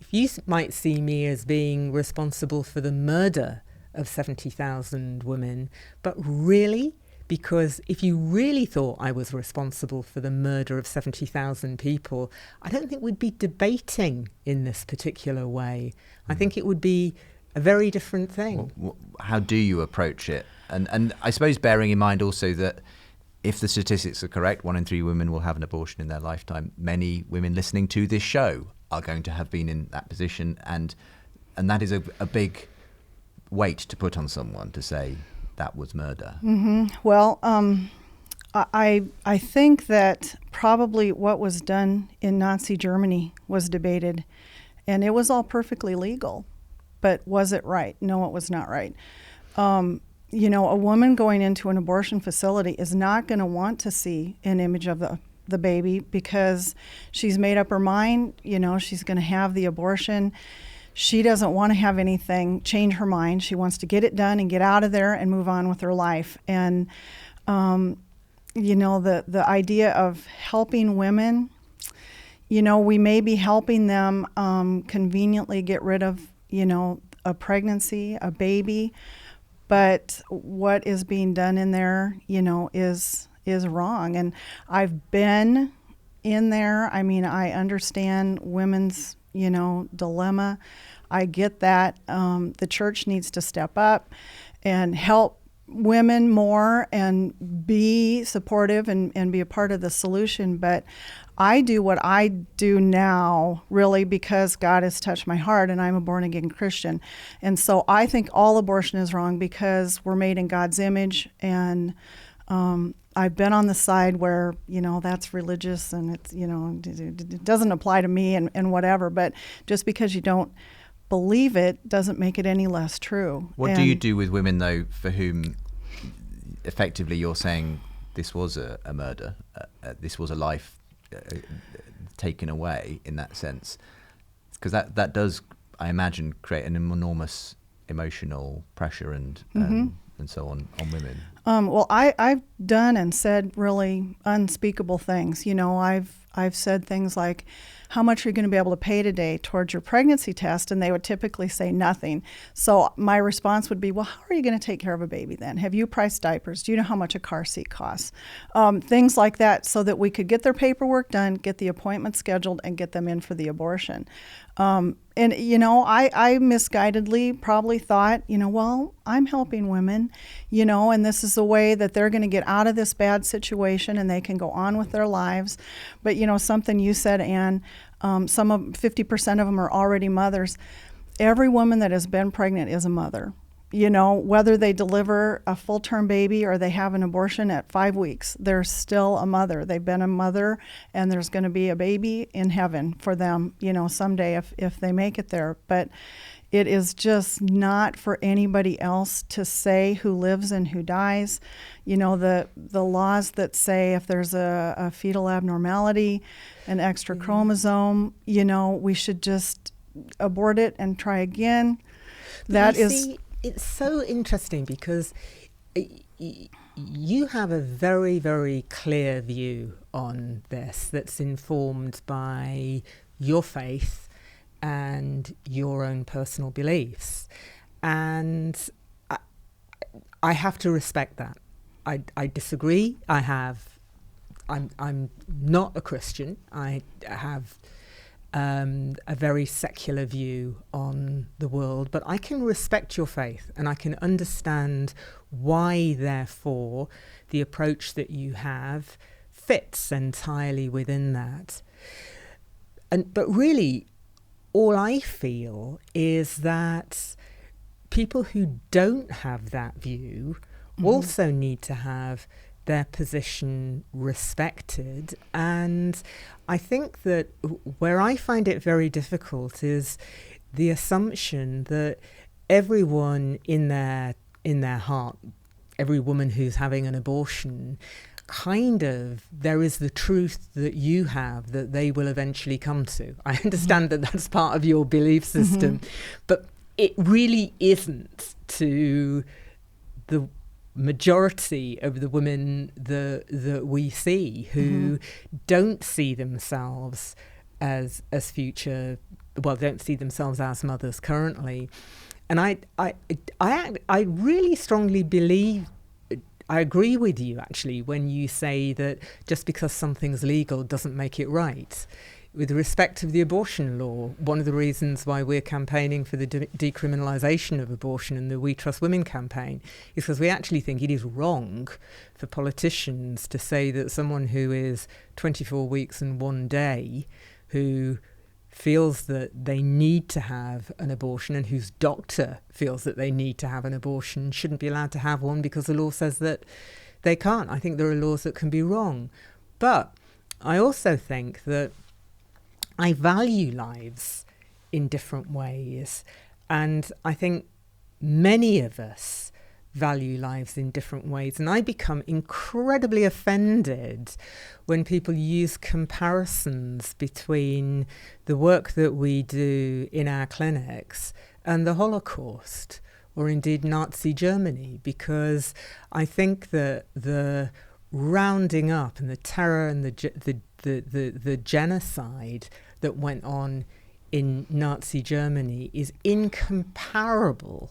C: If you might see me as being responsible for the murder of 70,000 women, but really, because if you really thought I was responsible for the murder of 70,000 people, I don't think we'd be debating in this particular way. I think it would be a very different thing.
A: How do you approach it? And I suppose bearing in mind also that if the statistics are correct, 1 in 3 women will have an abortion in their lifetime. Many women listening to this show are going to have been in that position, and that is a big weight to put on someone to say that was murder.
B: Well, I think that probably what was done in Nazi Germany was debated And it was all perfectly legal. But was it right? No, it was not right. A woman going into an abortion facility is not going to want to see an image of the baby because she's made up her mind, she's going to have the abortion. She doesn't want to have anything change her mind. She wants to get it done and get out of there and move on with her life. And, the idea of helping women, we may be helping them conveniently get rid of, a pregnancy, a baby, but what is being done in there, is wrong. And I've been in there. I mean, I understand women's, dilemma. I get that. The church needs to step up and help women more and be supportive and be a part of the solution. But I do what I do now really because God has touched my heart and I'm a born again Christian. And so I think all abortion is wrong because we're made in God's image. And I've been on the side where, that's religious and it's, it doesn't apply to me and whatever. But just because you don't believe it doesn't make it any less true.
A: What do you do with women, though, for whom effectively you're saying this was a murder, this was a life taken away in that sense? Because that does, I imagine, create an enormous emotional pressure and so on women.
B: Well, I've done and said really unspeakable things. I've said things like, how much are you going to be able to pay today towards your pregnancy test? And they would typically say nothing. So my response would be, well, how are you going to take care of a baby then? Have you priced diapers? Do you know how much a car seat costs? Things like that, so that we could get their paperwork done, get the appointment scheduled, and get them in for the abortion. I misguidedly probably thought, well, I'm helping women, and this is a way that they're going to get out of this bad situation and they can go on with their lives. But, something you said, Ann, 50% of them are already mothers. Every woman that has been pregnant is a mother. Whether they deliver a full-term baby or they have an abortion at 5 weeks, they're still a mother. They've been a mother, and there's going to be a baby in heaven for them, someday if they make it there. But it is just not for anybody else to say who lives and who dies. The laws that say if there's a fetal abnormality, an extra chromosome, we should just abort it and try again.
C: It's so interesting because you have a very, very clear view on this that's informed by your faith and your own personal beliefs. And I have to respect that. I disagree. I'm not a Christian. I have a very secular view on the world, but I can respect your faith and I can understand why, therefore, the approach that you have fits entirely within that. But really, all I feel is that people who don't have that view also need to have their position respected. And I think that where I find it very difficult is the assumption that everyone in their heart, every woman who's having an abortion, there is the truth that you have that they will eventually come to. I understand that that's part of your belief system, but it really isn't to the majority of the women that we see who don't see themselves as future, don't see themselves as mothers currently. And I really strongly believe, I agree with you actually when you say that just because something's legal doesn't make it right. With respect to the abortion law, one of the reasons why we're campaigning for the decriminalisation of abortion and the We Trust Women campaign is because we actually think it is wrong for politicians to say that someone who is 24 weeks and 1 day, who feels that they need to have an abortion and whose doctor feels that they need to have an abortion, shouldn't be allowed to have one because the law says that they can't. I think there are laws that can be wrong. But I also think that I value lives in different ways. And I think many of us value lives in different ways. And I become incredibly offended when people use comparisons between the work that we do in our clinics and the Holocaust, or indeed Nazi Germany, because I think that the rounding up and the terror and the genocide that went on in Nazi Germany is incomparable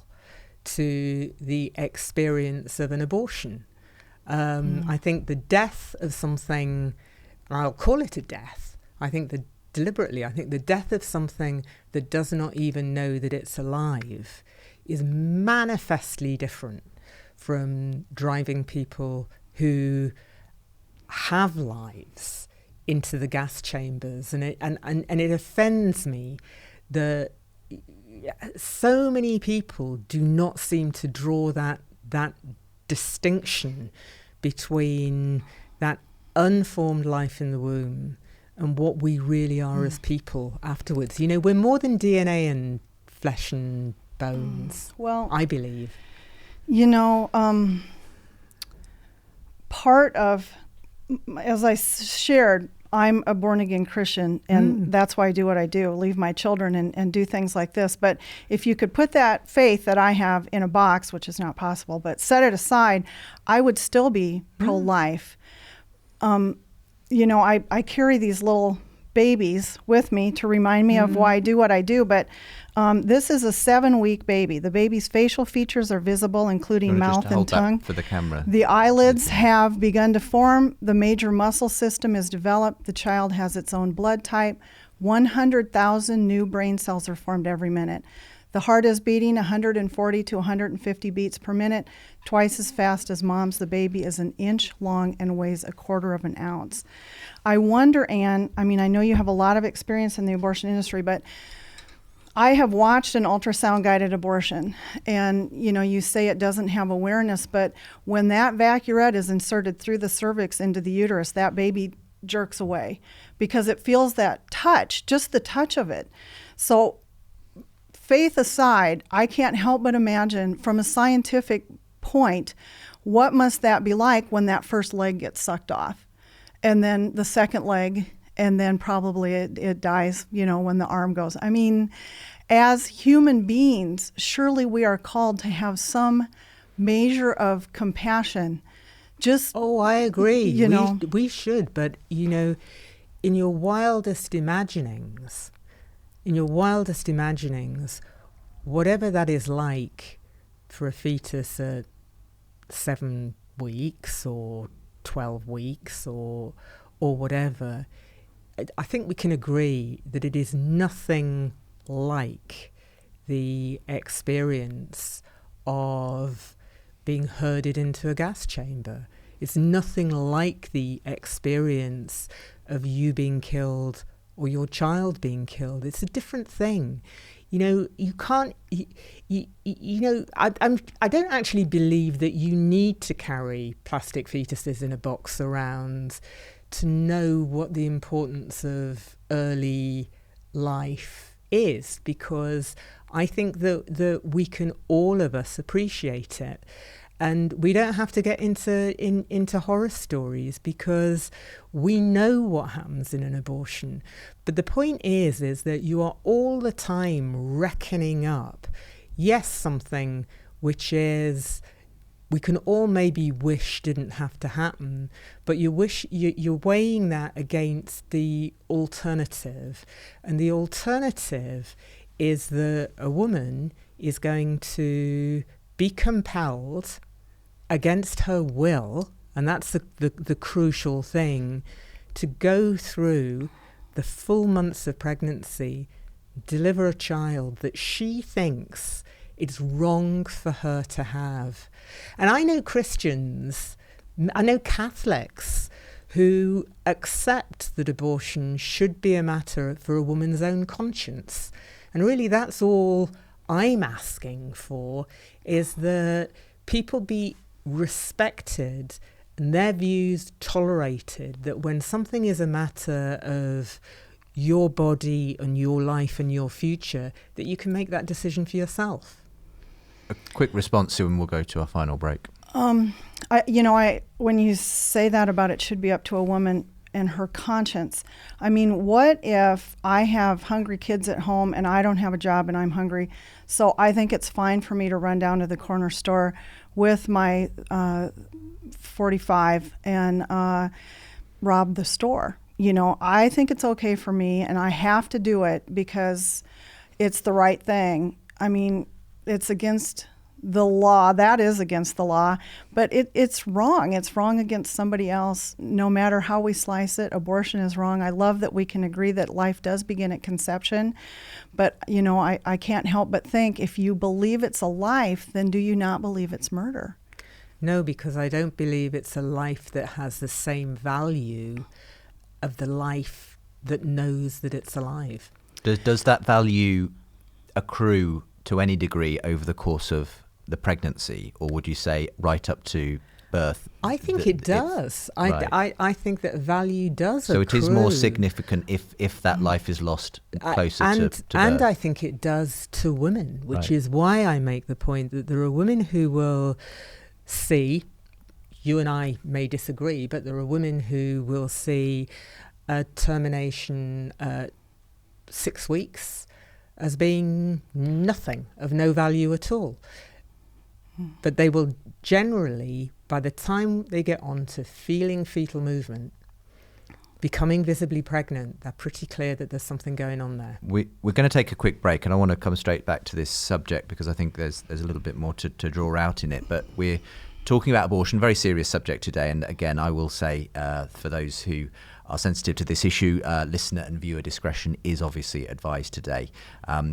C: to the experience of an abortion. I think the death of something, I'll call it a death, I think the death of something that does not even know that it's alive is manifestly different from driving people who have lives into the gas chambers. And it offends me that so many people do not seem to draw that distinction between that unformed life in the womb and what we really are as people afterwards. You know, we're more than DNA and flesh and bones,
B: Well,
C: I believe.
B: You know, part of, as I shared, I'm a born-again Christian, and that's why I do what I do, leave my children and do things like this. But if you could put that faith that I have in a box, which is not possible, but set it aside, I would still be pro-life. You know, I carry these little babies with me to remind me of why I do what I do, but this is a 7-week baby. The baby's facial features are visible, including mouth and tongue.
A: For the camera.
B: The eyelids have begun to form. The major muscle system is developed. The child has its own blood type. 100,000 new brain cells are formed every minute. The heart is beating 140 to 150 beats per minute, twice as fast as mom's. The baby is an inch long and weighs 1/4 of an ounce. I wonder, Ann, I mean, I know you have a lot of experience in the abortion industry, but I have watched an ultrasound-guided abortion, and, you know, you say it doesn't have awareness, but when that vacuolette is inserted through the cervix into the uterus, that baby jerks away because it feels that touch, just the touch of it. So faith aside, I can't help but imagine from a scientific point, what must that be like when that first leg gets sucked off? And then the second leg, and then probably it dies, you know, when the arm goes. I mean, as human beings, surely we are called to have some measure of compassion. Just,
C: I agree.
B: You know,
C: we should, but, you know, in your wildest imaginings, whatever that is like for a fetus at 7 weeks or 12 weeks or whatever, I think we can agree that it is nothing like the experience of being herded into a gas chamber. It's nothing like the experience of you being killed or your child being killed. It's a different thing. You know, you can't, you know, I don't actually believe that you need to carry plastic fetuses in a box around to know what the importance of early life is, because I think that we can, all of us, appreciate it. And we don't have to get into horror stories because we know what happens in an abortion. But the point is that you are all the time reckoning up, yes, something which is, we can all maybe wish didn't have to happen, but you're weighing that against the alternative. And the alternative is that a woman is going to be compelled against her will, and that's the crucial thing, to go through the full months of pregnancy, deliver a child that she thinks it's wrong for her to have. And I know Christians, I know Catholics who accept that abortion should be a matter for a woman's own conscience. And really that's all I'm asking for, is that people be respected and their views tolerated, that when something is a matter of your body and your life and your future, that you can make that decision for yourself.
A: A quick response, Sue, and we'll go to our final break.
B: When you say that about it should be up to a woman and her conscience. I mean, what if I have hungry kids at home and I don't have a job and I'm hungry? So I think it's fine for me to run down to the corner store with my 45 and rob the store. I think it's okay for me, and I have to do it because it's the right thing. I mean, it's against the law. That is against the law, but it's wrong. It's wrong against somebody else. No matter how we slice it, abortion is wrong. I love that we can agree that life does begin at conception, but I can't help but think, if you believe it's a life, then do you not believe it's murder?
C: No, because I don't believe it's a life that has the same value of the life that knows that it's alive.
A: Does that value accrue to any degree over the course of the pregnancy, or would you say right up to birth?
C: I think it does. I think that value does
A: so
C: accrue.
A: It is more significant if that life is lost closer to birth.
C: And I think it does to women, which is why I make the point that there are women who will see, you and I may disagree, but there are women who will see a termination at 6 weeks as being nothing, of no value at all. But they will generally, by the time they get on to feeling fetal movement, becoming visibly pregnant, they're pretty clear that there's something going on there.
A: We're going to take a quick break, and I want to come straight back to this subject because I think there's a little bit more to draw out in it. But we're talking about abortion, very serious subject today. And again, I will say for those who are sensitive to this issue, listener and viewer discretion is obviously advised today.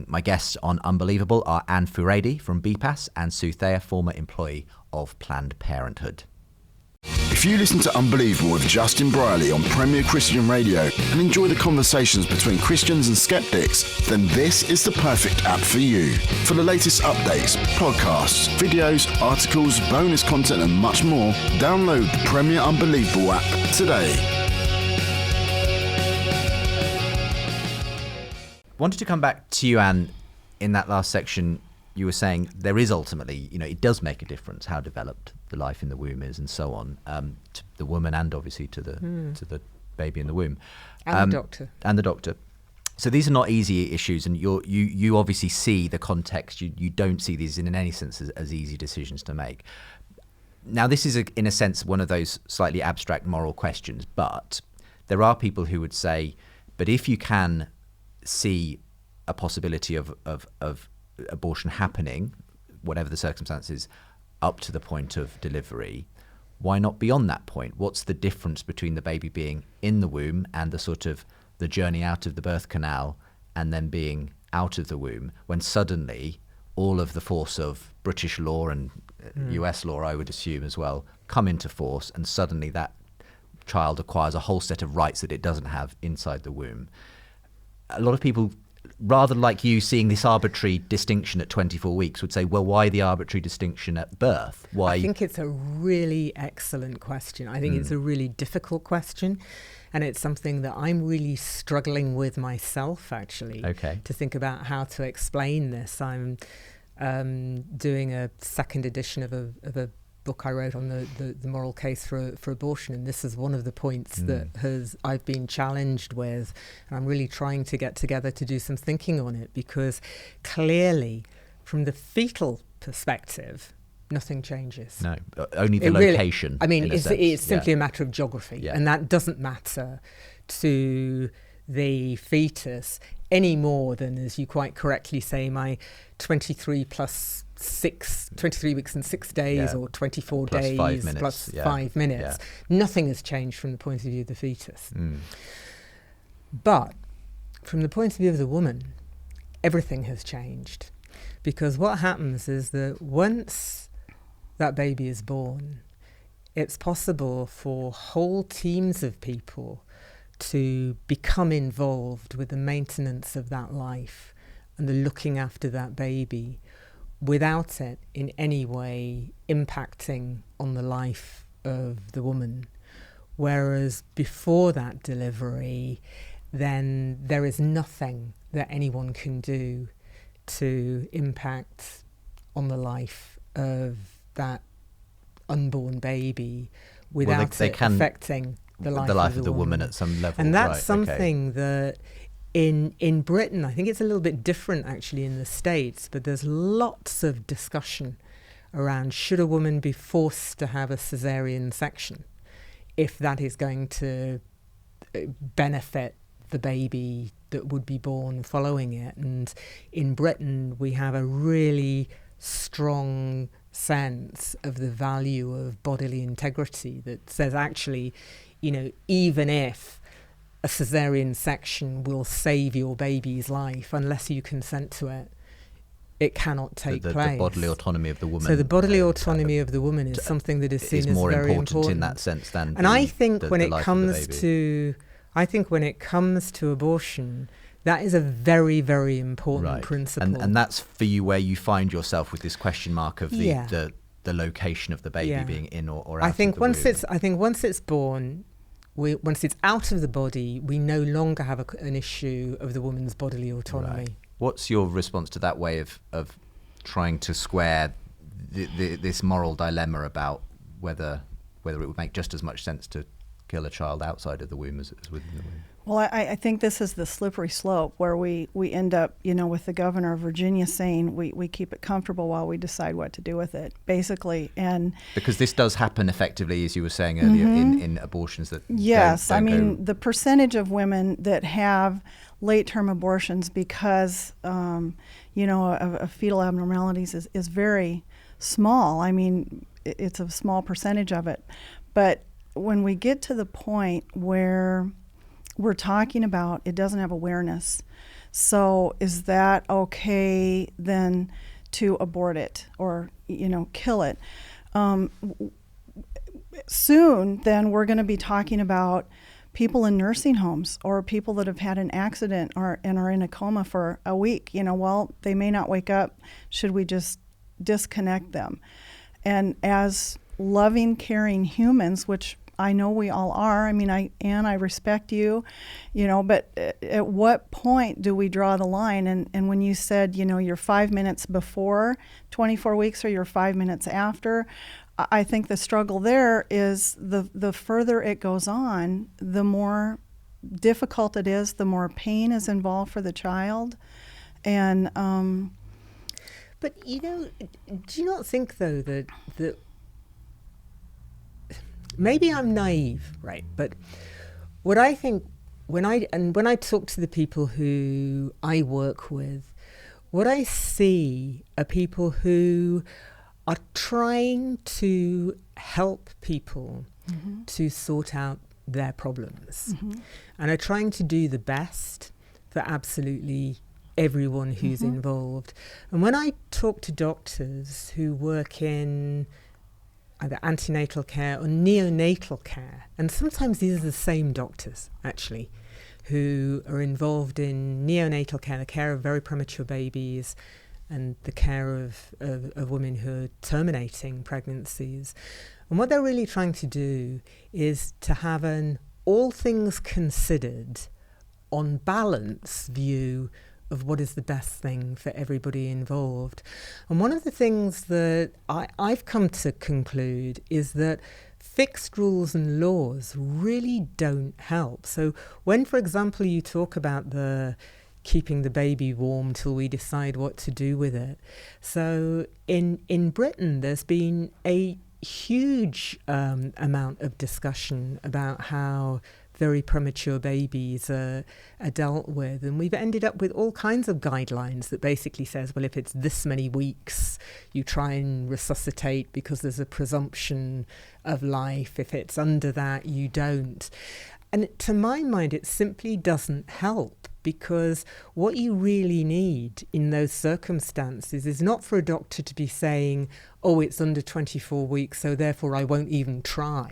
A: My guests on Unbelievable are Ann Furedi from BPAS and Sue Thayer, former employee of Planned Parenthood.
E: If you listen to Unbelievable with Justin Briley on Premier Christian Radio and enjoy the conversations between Christians and skeptics, then this is the perfect app for you. For the latest updates, podcasts, videos, articles, bonus content and much more, download the Premier Unbelievable app today.
A: Wanted to come back to you, Anne. In that last section, you were saying there is ultimately, it does make a difference how developed the life in the womb is, and so on, to the woman and obviously to the baby in the womb,
C: and the doctor.
A: So these are not easy issues, and you obviously see the context. You don't see these in any sense as easy decisions to make. Now, this is in a sense one of those slightly abstract moral questions, but there are people who would say, but if you can see a possibility of abortion happening, whatever the circumstances, up to the point of delivery, why not beyond that point? What's the difference between the baby being in the womb and the sort of the journey out of the birth canal and then being out of the womb, when suddenly all of the force of British law and US law, I would assume as well, come into force, and suddenly that child acquires a whole set of rights that it doesn't have inside the womb? A lot of people, rather like you seeing this arbitrary distinction at 24 weeks, would say, well, why the arbitrary distinction at birth? Why?
C: I think it's a really excellent question. I think it's a really difficult question. And it's something that I'm really struggling with myself, actually, to think about how to explain this. I'm doing a second edition of a book I wrote on the moral case for abortion, and this is one of the points that I've been challenged with, and I'm really trying to get together to do some thinking on it, because clearly from the fetal perspective nothing changes.
A: No, only the location.
C: It's simply a matter of geography, and that doesn't matter to the fetus any more than, as you quite correctly say, my 23 weeks and 6 days, or 24
A: plus
C: days
A: 5 minutes.
C: plus 5 minutes. Nothing has changed from the point of view of the fetus. But from the point of view of the woman, everything has changed. Because what happens is that once that baby is born, it's possible for whole teams of people to become involved with the maintenance of that life and the looking after that baby, without it in any way impacting on the life of the woman. Whereas before that delivery, then there is nothing that anyone can do to impact on the life of that unborn baby without
A: they can
C: affecting the life
A: of the woman at some level.
C: And that's something that in Britain, I think it's a little bit different actually in the States, but there's lots of discussion around should a woman be forced to have a cesarean section if that is going to benefit the baby that would be born following it. And in Britain, we have a really strong sense of the value of bodily integrity that says actually, even if a cesarean section will save your baby's life, unless you consent to it, it cannot take place.
A: The bodily autonomy of the woman.
C: So the bodily autonomy of the woman is something that is seen as
A: more
C: very
A: important in that sense than.
C: And I think when it comes to abortion, that is a very, very important principle.
A: And that's for you where you find yourself with this question mark of the location of the baby being in or out. I think once
C: it's born, once it's out of the body, we no longer have an issue of the woman's bodily autonomy.
A: Right. What's your response to that way of trying to square this moral dilemma about whether it would make just as much sense to kill a child outside of the womb as within the womb?
B: Well, I think this is the slippery slope where we end up, with the governor of Virginia saying we keep it comfortable while we decide what to do with it, basically. And
A: because this does happen effectively, as you were saying earlier, in abortions that
B: yes,
A: don't
B: the percentage of women that have late-term abortions because, of fetal abnormalities is very small. It's a small percentage of it. But when we get to the point where we're talking about it doesn't have awareness, so is that okay then to abort it or, kill it? Soon then we're going to be talking about people in nursing homes or people that have had an accident and are in a coma for a week. They may not wake up. Should we just disconnect them? And as loving, caring humans, which I know we all are. Ann, I respect you, but at what point do we draw the line? And when you said, you're 5 minutes before 24 weeks or you're 5 minutes after, I think the struggle there is the further it goes on, the more difficult it is, the more pain is involved for the child. And
C: but do you not think though that maybe I'm naive, right? But what I think when I talk to the people who I work with, what I see are people who are trying to help people to sort out their problems and are trying to do the best for absolutely everyone who's involved. And when I talk to doctors who work in either antenatal care or neonatal care, and sometimes these are the same doctors actually who are involved in neonatal care, the care of very premature babies and the care of women who are terminating pregnancies. And what they're really trying to do is to have an all things considered, on balance view of what is the best thing for everybody involved. And one of the things that I've come to conclude is that fixed rules and laws really don't help. So when, for example, you talk about the keeping the baby warm till we decide what to do with it. So in Britain, there's been a huge amount of discussion about how very premature babies are dealt with. And we've ended up with all kinds of guidelines that basically says, well, if it's this many weeks, you try and resuscitate because there's a presumption of life. If it's under that, you don't. And to my mind, it simply doesn't help, because what you really need in those circumstances is not for a doctor to be saying, oh, it's under 24 weeks, so therefore I won't even try.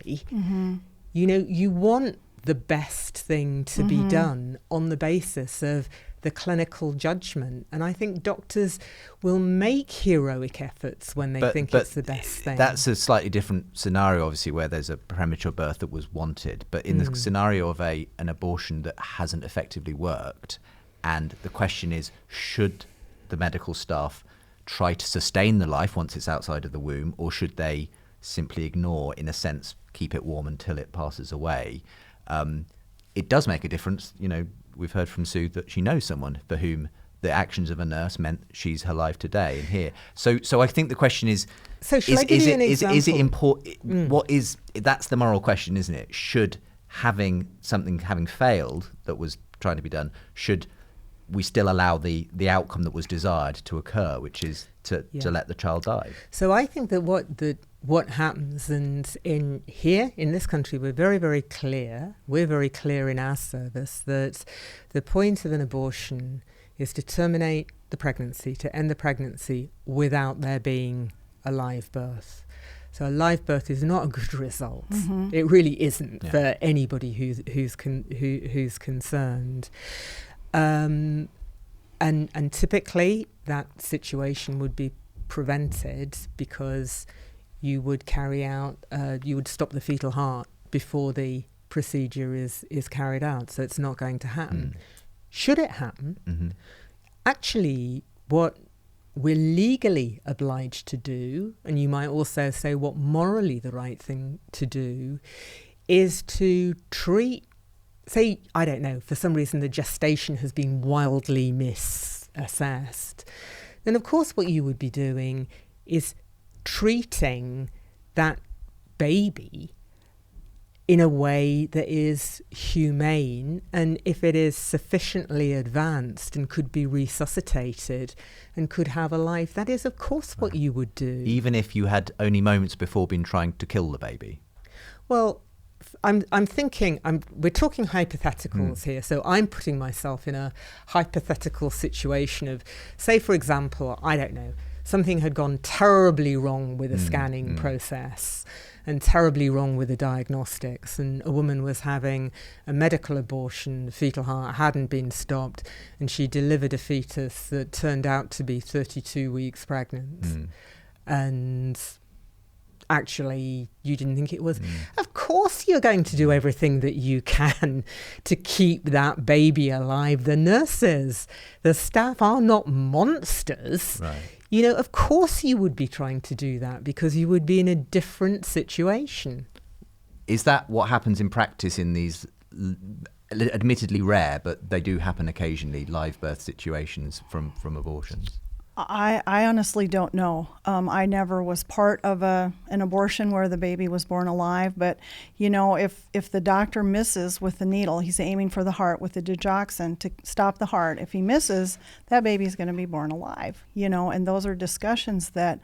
C: You want the best thing to be done on the basis of the clinical judgment. And I think doctors will make heroic efforts when they think it's the best thing.
A: That's a slightly different scenario, obviously, where there's a premature birth that was wanted. But in the scenario of an abortion that hasn't effectively worked, and the question is, should the medical staff try to sustain the life once it's outside of the womb, or should they simply ignore, in a sense, keep it warm until it passes away? It does make a difference. You know, we've heard from Sue that she knows someone for whom the actions of a nurse meant she's alive today and here. So I think the question is,
C: so shall I give you an example?
A: Is it important? What is, that's the moral question, isn't it? Should having failed that was trying to be done, should we still allow the outcome that was desired to occur, which is to let the child die?
C: So I think that what happens, and in this country, we're very, very clear. We're very clear in our service that the point of an abortion is to terminate the pregnancy, to end the pregnancy without there being a live birth. So a live birth is not a good result. Mm-hmm. It really isn't for anybody who's concerned. And typically that situation would be prevented because you would you would stop the fetal heart before the procedure is carried out. So it's not going to happen. Should it happen, actually what we're legally obliged to do, and you might also say what morally the right thing to do, is to treat, say, I don't know, for some reason the gestation has been wildly misassessed, then of course what you would be doing is treating that baby in a way that is humane, and if it is sufficiently advanced and could be resuscitated and could have a life, that is of course what you would do. Even
A: if you had only moments before been trying to kill the baby?
C: Well, I'm thinking, we're talking hypotheticals here, so I'm putting myself in a hypothetical situation of, say for example, I don't know, something had gone terribly wrong with the scanning process and terribly wrong with the diagnostics, and a woman was having a medical abortion, the fetal heart hadn't been stopped, and she delivered a fetus that turned out to be 32 weeks pregnant. And actually you didn't think it was. Of course you're going to do everything that you can to keep that baby alive. The nurses, the staff are not monsters. Right. You know, of course you would be trying to do that because you would be in a different situation.
A: Is that what happens in practice in these admittedly rare, but they do happen occasionally, live birth situations from abortions?
B: I honestly don't know. I never was part of an abortion where the baby was born alive, but you know, if the doctor misses with the needle, he's aiming for the heart with the digoxin to stop the heart. If he misses, that baby's going to be born alive, you know, and those are discussions that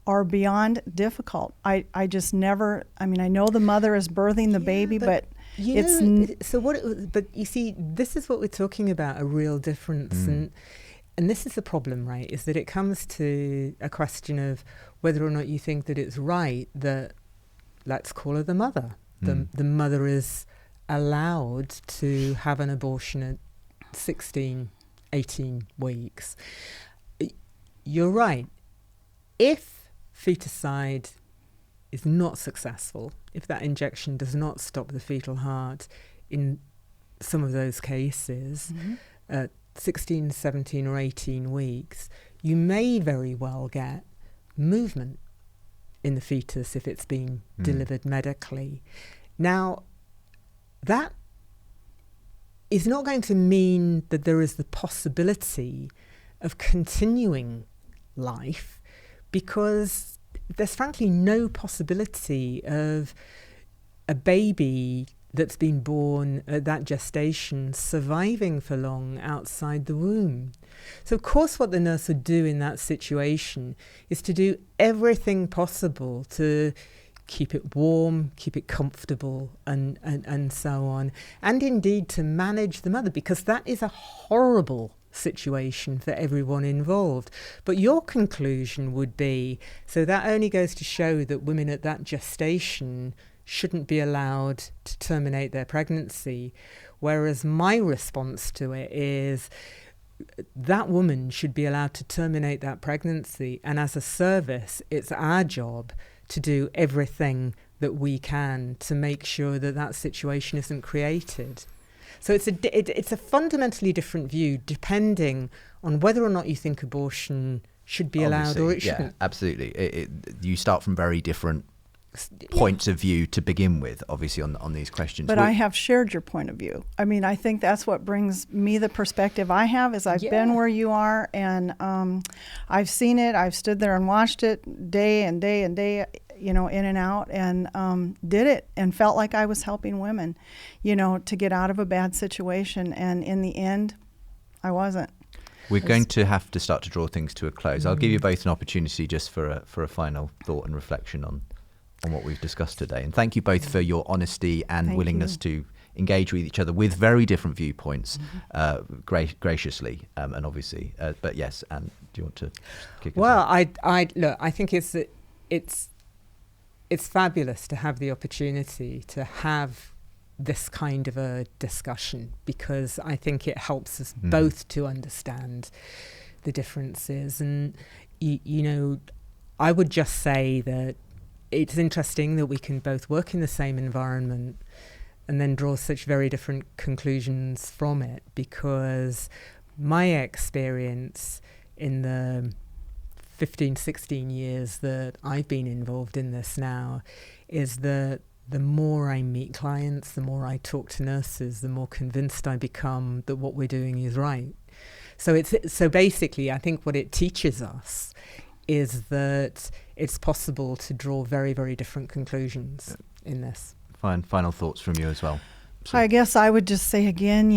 B: are beyond difficult. I just never, I mean, I know the mother is birthing the baby, but
C: but you see, this is what we're talking about, a real difference. And this is the problem, right, is that it comes to a question of whether or not you think that it's right that, let's call her the mother. The mother is allowed to have an abortion at 16, 18 weeks. You're right. If feticide is not successful, if that injection does not stop the fetal heart in some of those cases, 16, 17 or 18 weeks, you may very well get movement in the fetus if it's been delivered medically. Now, that is not going to mean that there is the possibility of continuing life, because there's frankly no possibility of a baby that's been born at that gestation surviving for long outside the womb. So of course what the nurse would do in that situation is to do everything possible to keep it warm, keep it comfortable, and so on, and indeed to manage the mother, because that is a horrible situation for everyone involved. But your conclusion would be, so that only goes to show that women at that gestation shouldn't be allowed to terminate their pregnancy, whereas my response to it is, that woman should be allowed to terminate that pregnancy. And as a service, it's our job to do everything that we can to make sure that that situation isn't created. So it's a fundamentally different view depending on whether or not you think abortion should be allowed or it shouldn't.
A: Yeah, absolutely. You start from very different points of view to begin with, obviously, on these questions.
B: But I have shared your point of view. I mean, I think that's what brings me the perspective I have, is I've been where you are, and I've seen it. I've stood there and watched it day and day and day, in and out, and did it and felt like I was helping women, to get out of a bad situation. And in the end, I wasn't.
A: We're going to have to start to draw things to a close. I'll give you both an opportunity just for a final thought and reflection on what we've discussed today. And thank you both for your honesty and willingness to engage with each other with very different viewpoints, graciously and obviously. But yes, Anne, do you want to kick us off?
C: I think it's fabulous to have the opportunity to have this kind of a discussion, because I think it helps us both to understand the differences. And, I would just say that it's interesting that we can both work in the same environment and then draw such very different conclusions from it, because my experience in the 15, 16 years that I've been involved in this now is that the more I meet clients, the more I talk to nurses, the more convinced I become that what we're doing is right. So basically, I think what it teaches us is that it's possible to draw very, very different conclusions in this.
A: Final thoughts from you as well.
B: So I guess I would just say again,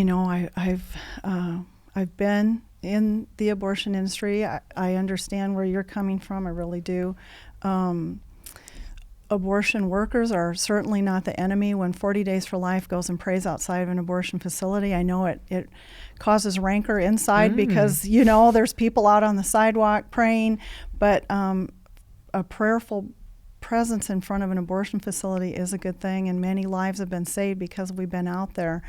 B: I've been in the abortion industry. I understand where you're coming from. I really do. Abortion workers are certainly not the enemy. When 40 Days for Life goes and prays outside of an abortion facility, I know it causes rancor inside because, there's people out on the sidewalk praying, but a prayerful presence in front of an abortion facility is a good thing, and many lives have been saved because we've been out there.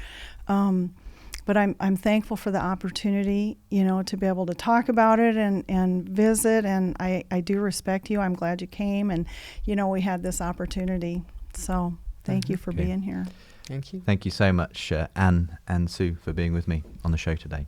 B: But I'm thankful for the opportunity, to be able to talk about it and visit. And I do respect you. I'm glad you came, and we had this opportunity. So thank you for being here.
C: Thank you.
A: Thank you so much, Anne and Sue, for being with me on the show today.